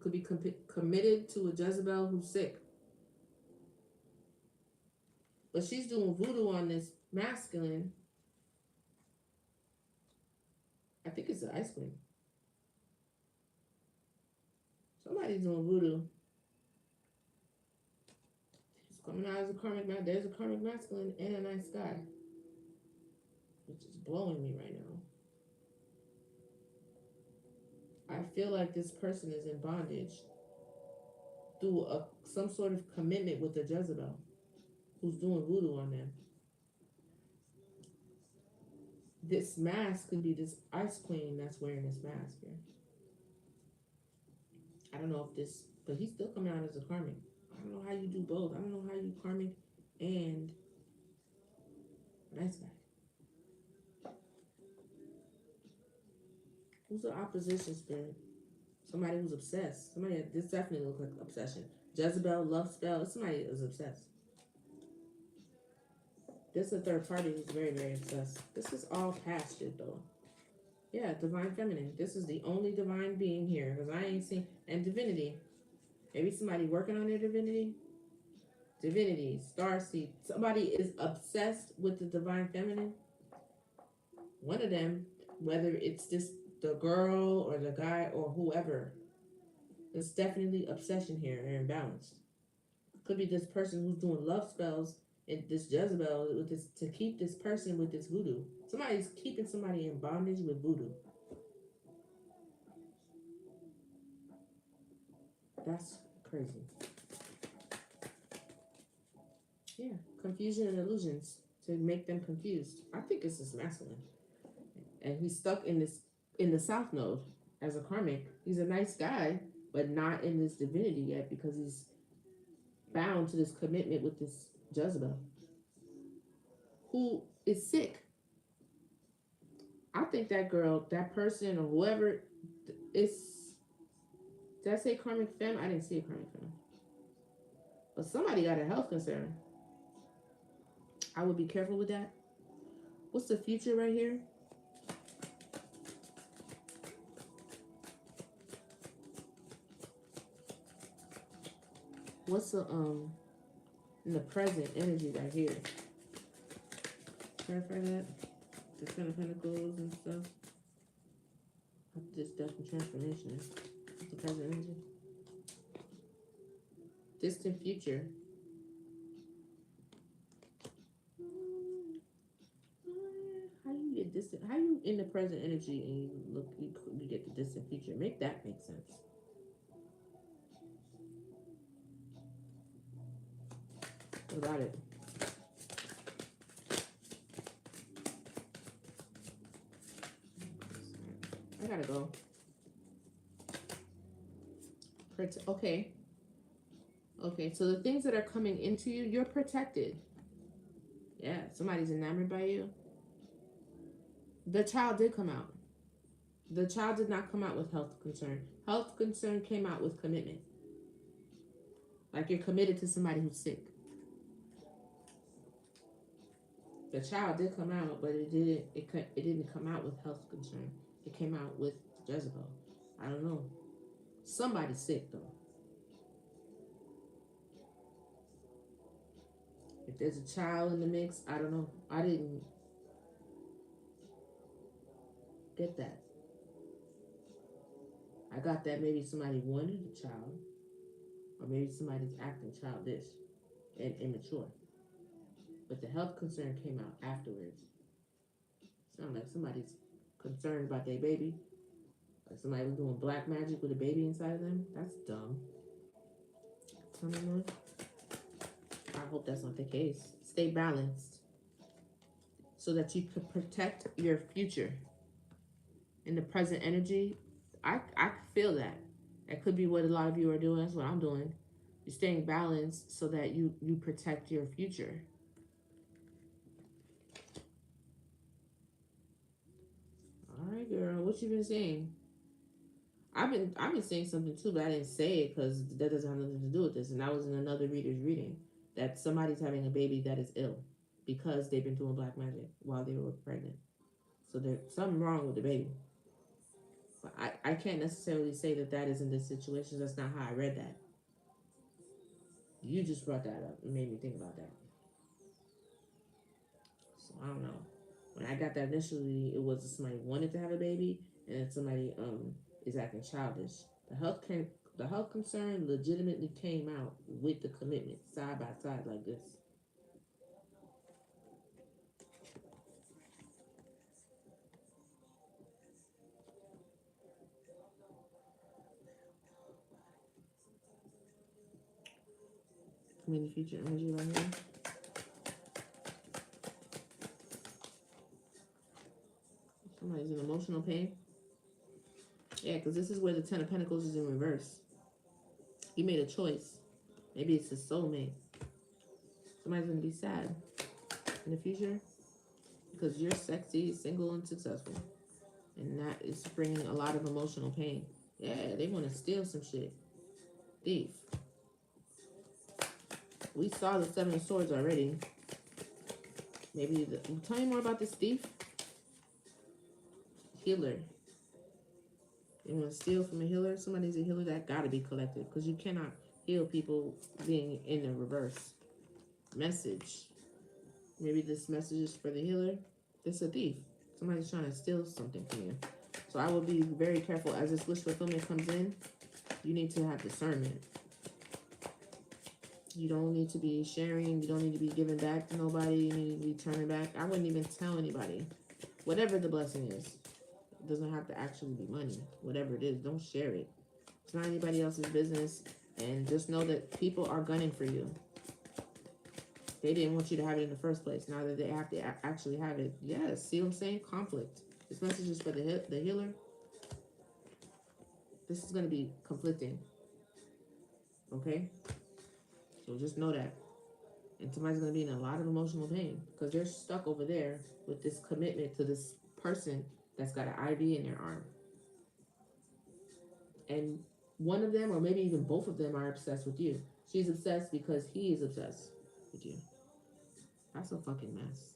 Could be committed to a Jezebel who's sick. But she's doing voodoo on this masculine. I think it's an ice cream. Somebody's doing voodoo. He's coming out as a karmic man. There's a karmic masculine and a nice guy, which is blowing me right now. I feel like this person is in bondage through some sort of commitment with the Jezebel who's doing voodoo on them. This mask could be this ice queen that's wearing this mask here. I don't know if this, but he's still coming out as a karmic. I don't know how you do both. I don't know how you karmic and a nice guy. Who's the opposition spirit? Somebody who's obsessed. Somebody, this definitely looks like obsession. Jezebel, love spell. Somebody is obsessed. This is a third party who's very, very obsessed. This is all past shit though. Yeah, divine feminine. This is the only divine being here because I ain't seen and divinity. Maybe somebody working on their divinity. Divinity, starseed. Somebody is obsessed with the divine feminine. One of them, whether it's this the girl or the guy or whoever, there's definitely obsession here and imbalance. Could be this person who's doing love spells and this Jezebel with this to keep this person with this voodoo. Somebody's keeping somebody in bondage with voodoo. That's crazy. Yeah, confusion and illusions to make them confused. I think it's this masculine, and he's stuck in the South Node as a karmic. He's a nice guy, but not in this divinity yet because he's bound to this commitment with this Jezebel, who is sick. I think that girl, that person, or whoever is. Did I say karmic femme? I didn't see a karmic femme. But somebody got a health concern. I would be careful with that. What's the future right here? What's the in the present energy right here? Clarify that. The Ten of Pentacles and stuff. This death and transformation. What's the present energy? Distant future. How you get distant? How you in the present energy and you get the distant future? Make that make sense. What about it? I gotta go. Okay. Okay, so the things that are coming into you, you're protected. Yeah, somebody's enamored by you. The child did come out. The child did not come out with health concern. Health concern came out with commitment. Like you're committed to somebody who's sick. The child did come out, but it didn't. It didn't come out with health concern. It came out with Jezebel. I don't know. Somebody's sick though. If there's a child in the mix, I don't know. I didn't get that. I got that maybe somebody wanted a child, or maybe somebody's acting childish and immature. But the health concern came out afterwards. Sound like somebody's concerned about their baby. Like somebody was doing black magic with a baby inside of them. That's dumb. Tell me more. I hope that's not the case. Stay balanced so that you can protect your future. In the present energy, I feel that. That could be what a lot of you are doing. That's what I'm doing. You're staying balanced so that you protect your future. right, girl. What you been saying? I've been saying something too, but I didn't say it because that doesn't have nothing to do with this. And that was in another reader's reading that somebody's having a baby that is ill because they've been doing black magic while they were pregnant. So there's something wrong with the baby. But I can't necessarily say that that is in this situation. That's not how I read that. You just brought that up and made me think about that. So I don't know. When I got that initially, it was somebody wanted to have a baby, and then somebody is acting childish. The health concern legitimately came out with the commitment side by side like this. Community future energy right here. Somebody's in emotional pain. Yeah, because this is where the Ten of Pentacles is in reverse. He made a choice. Maybe it's his soulmate. Somebody's gonna be sad in the future because you're sexy, single, and successful, and that is bringing a lot of emotional pain. Yeah, they want to steal some shit. Thief. We saw the Seven of Swords already. Tell me more about this thief. Healer. You want to steal from a healer? Somebody's a healer, that gotta be collected because you cannot heal people being in the reverse. Message. Maybe this message is for the healer. It's a thief. Somebody's trying to steal something from you. So I will be very careful as this wish fulfillment comes in. You need to have discernment. You don't need to be sharing. You don't need to be giving back to nobody. You need to be turning back. I wouldn't even tell anybody. Whatever the blessing is. It doesn't have to actually be money. Whatever it is, don't share it. It's not anybody else's business. And just know that people are gunning for you. They didn't want you to have it in the first place. Now that they have to actually have it. Yes, see what I'm saying? Conflict. This message is for the healer. This is going to be conflicting. Okay? So just know that. And somebody's going to be in a lot of emotional pain because they're stuck over there with this commitment to this person that's got an IV in their arm. And one of them, or maybe even both of them, are obsessed with you. She's obsessed because he is obsessed with you. That's a fucking mess.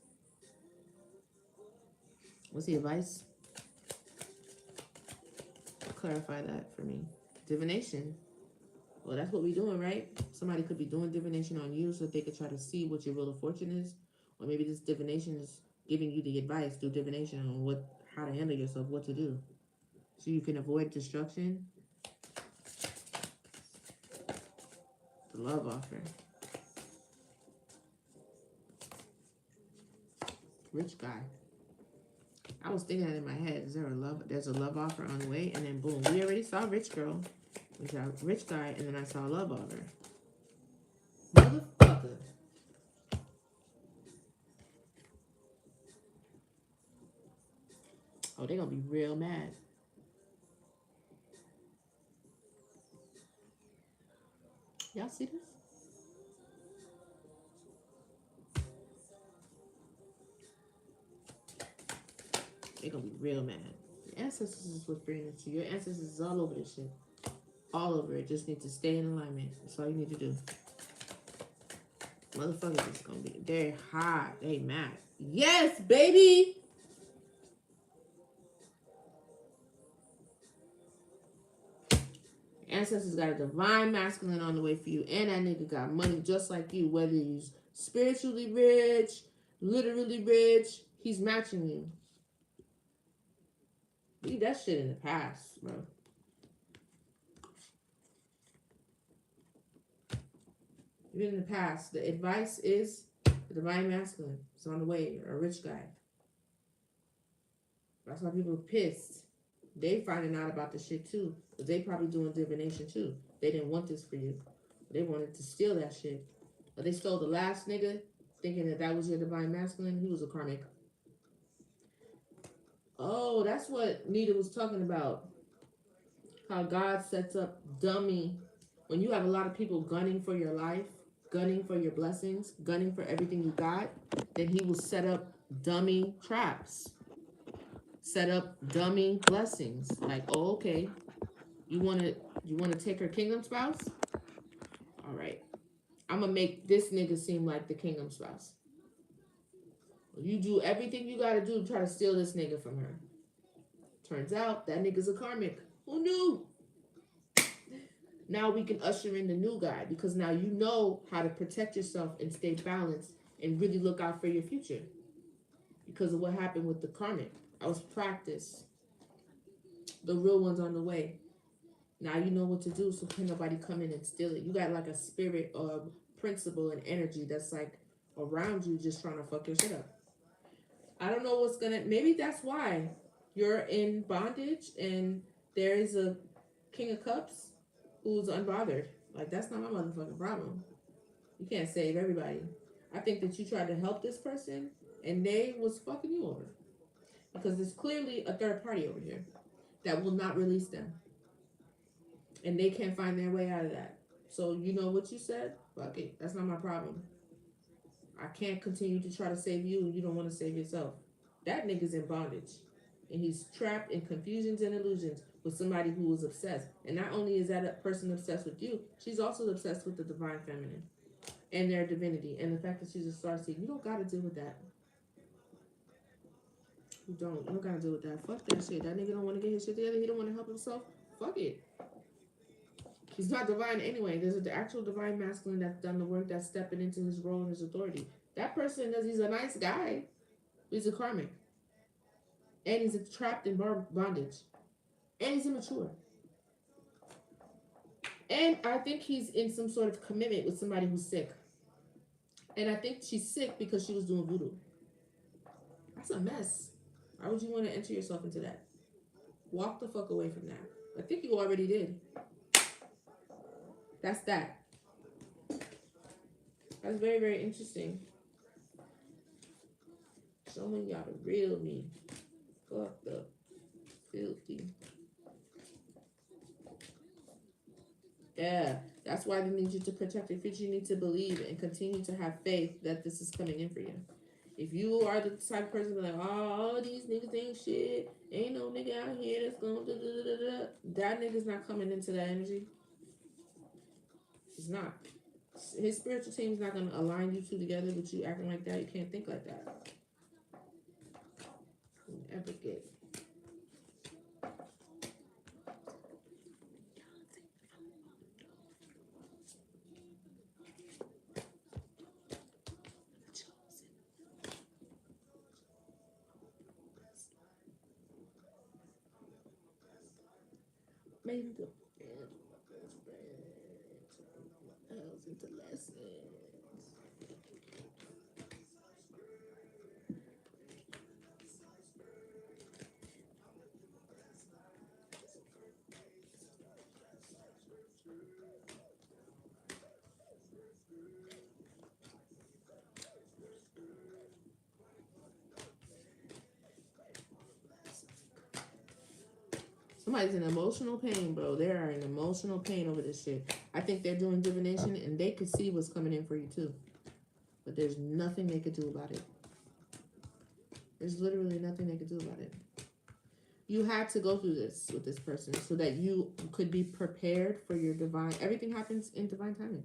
What's the advice? Clarify that for me. Divination. Well, that's what we're doing, right? Somebody could be doing divination on you so that they could try to see what your wheel of fortune is. Or maybe this divination is giving you the advice through divination on how to handle yourself, what to do. So you can avoid destruction. The love offer. Rich guy. I was thinking that in my head. There's a love offer on the way, and then boom, we already saw rich girl. We saw rich guy, and then I saw love offer. Motherfucker. Oh, they're gonna be real mad. Y'all see this? They're gonna be real mad. Your ancestors is what's bringing it to you. Your ancestors is all over this shit. All over it. Just need to stay in alignment. That's all you need to do. Motherfuckers is gonna be. They're hot. They mad. Yes, baby. Ancestors got a divine masculine on the way for you, and that nigga got money just like you. Whether he's spiritually rich, literally rich, he's matching you. Leave that shit in the past, bro. Leave it in the past. The advice is the divine masculine. It's on the way. You're a rich guy. That's why people are pissed. They finding out about the shit too. Because they probably doing divination too. They didn't want this for you. They wanted to steal that shit. But they stole the last nigga thinking that was your divine masculine. He was a karmic. Oh, that's what Nita was talking about. How God sets up dummy. When you have a lot of people gunning for your life, gunning for your blessings, gunning for everything you got, then he will set up dummy traps. set up dummy blessings. Like, oh, okay, you wanna take her kingdom spouse? All right, I'm gonna make this nigga seem like the kingdom spouse. You do everything you gotta do to try to steal this nigga from her. Turns out that nigga's a karmic. Who knew? Now we can usher in the new guy because now you know how to protect yourself and stay balanced and really look out for your future because of what happened with the karmic. I was practiced. The real one's on the way. Now you know what to do, so can nobody come in and steal it. You got like a spirit of principle and energy that's like around you just trying to fuck your shit up. I don't know what's gonna, maybe that's why you're in bondage and there is a King of Cups who's unbothered. Like, that's not my motherfucking problem. You can't save everybody. I think that you tried to help this person and they was fucking you over. Because there's clearly a third party over here that will not release them. And they can't find their way out of that. So you know what you said? Fuck it. That's not my problem. I can't continue to try to save you and you don't want to save yourself. That nigga's in bondage. And he's trapped in confusions and illusions with somebody who was obsessed. And not only is that a person obsessed with you, she's also obsessed with the divine feminine and their divinity. And the fact that she's a star seed. You don't gotta deal with that. You don't gotta deal with that. Fuck that shit. That nigga don't want to get his shit together. He don't want to help himself. Fuck it. He's not divine anyway. There's an actual divine masculine that's done the work, that's stepping into his role and his authority. That person does, he's a nice guy. He's a karmic. And he's trapped in bondage. And he's immature. And I think he's in some sort of commitment with somebody who's sick. And I think she's sick because she was doing voodoo. That's a mess. Why would you want to enter yourself into that? Walk the fuck away from that. I think you already did. That's that. That's very, very interesting. Showing y'all the real me. Fucked up. Filthy. Yeah. That's why they need you to protect your future. You need to believe and continue to have faith that this is coming in for you. If you are the type of person like, oh, all these niggas ain't shit. Ain't no nigga out here that's going to that nigga's not coming into that energy. It's not. His spiritual team's not going to align you two together with you acting like that. You can't think like that. Ever get. Maybe the into lessons. Somebody's in emotional pain, bro. They are in emotional pain over this shit. I think they're doing divination and they could see what's coming in for you too. But there's nothing they could do about it. There's literally nothing they could do about it. You had to go through this with this person so that you could be prepared for your divine. Everything happens in divine timing.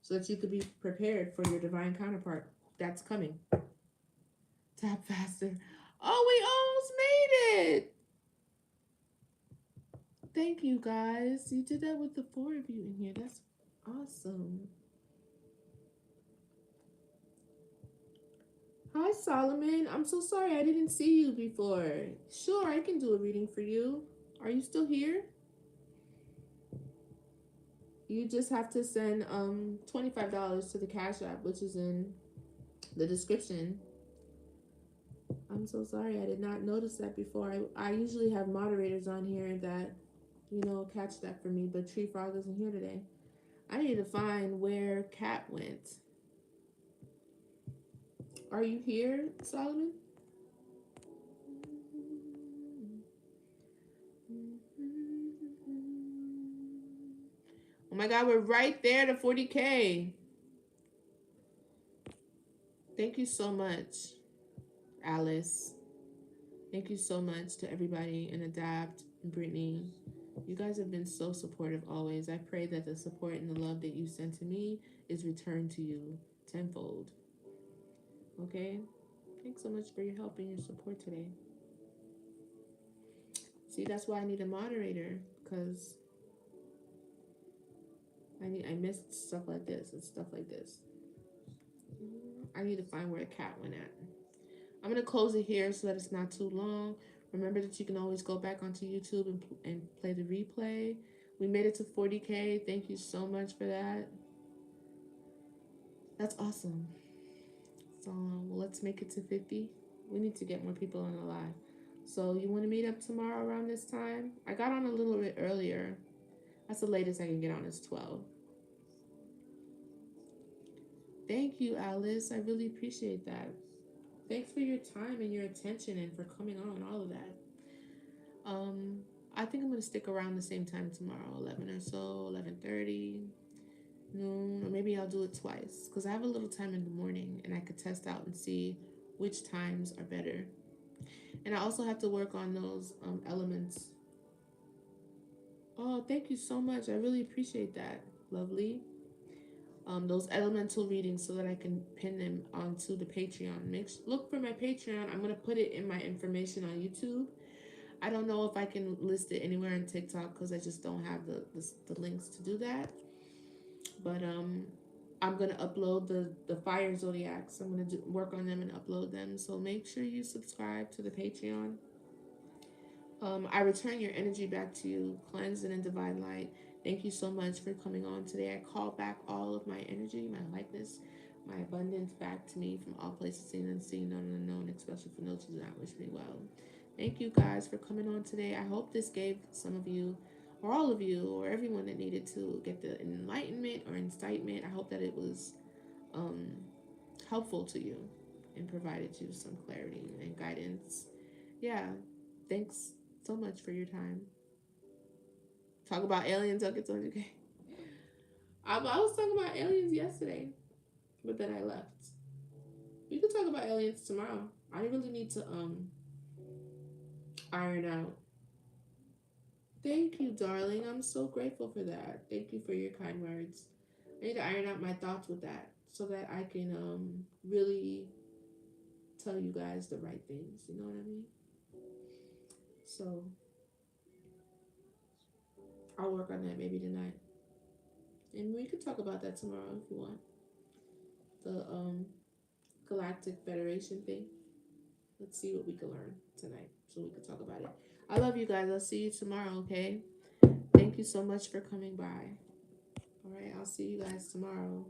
So that you could be prepared for your divine counterpart that's coming. Tap faster. Oh, we almost made it. Thank you, guys. You did that with the 4 of you in here. That's awesome. Hi, Solomon. I'm so sorry I didn't see you before. Sure, I can do a reading for you. Are you still here? You just have to send $25 to the Cashapp, which is in the description. I'm so sorry I did not notice that before. I usually have moderators on here that, catch that for me, but Tree Frog isn't here today. I need to find where Cat went. Are you here, Solomon? Oh my God, we're right there to 40K. Thank you so much, Alice. Thank you so much to everybody and Adapt and Brittany. You guys have been so supportive always. I pray that the support and the love that you send to me is returned to you tenfold. Okay? Thanks so much for your help and your support today. See, that's why I need a moderator because I missed stuff like this and stuff like this. I need to find where the cat went at. I'm gonna close it here so that it's not too long. Remember that you can always go back onto YouTube and play the replay. We made it to 40K. Thank you so much for that. That's awesome. So well, let's make it to 50. We need to get more people on the live. So you want to meet up tomorrow around this time? I got on a little bit earlier. That's the latest I can get on is 12. Thank you, Alice. I really appreciate that. Thanks for your time and your attention and for coming on, all of that. Um, I think I'm gonna stick around the same time tomorrow, 11 or so, 11:30, noon, or maybe I'll do it twice because I have a little time in the morning and I could test out and see which times are better. And I also have to work on those elements. Oh, thank you so much. I really appreciate that. Lovely. Those elemental readings so that I can pin them onto the Patreon. Look for my Patreon. I'm gonna put it in my information on YouTube. I don't know if I can list it anywhere on TikTok because I just don't have the links to do that. But I'm gonna upload the fire zodiacs. I'm gonna work on them and upload them. So make sure you subscribe to the Patreon. I return your energy back to you, cleansed and in divine light. Thank you so much for coming on today. I call back all of my energy, my lightness, my abundance back to me from all places seen and unseen, known and unknown, especially for those who do not wish me well. Thank you guys for coming on today. I hope this gave some of you, or all of you, or everyone that needed to get the enlightenment or incitement. I hope that it was um, helpful to you and provided you some clarity and guidance. Yeah, thanks so much for your time. Talk about aliens, I'll get to 100K. I was talking about aliens yesterday, but then I left. We could talk about aliens tomorrow. I really need to iron out. Thank you, darling. I'm so grateful for that. Thank you for your kind words. I need to iron out my thoughts with that so that I can really tell you guys the right things. You know what I mean? So I'll work on that maybe tonight. And we could talk about that tomorrow if you want. The Galactic Federation thing. Let's see what we can learn tonight so we can talk about it. I love you guys. I'll see you tomorrow, okay? Thank you so much for coming by. All right, I'll see you guys tomorrow.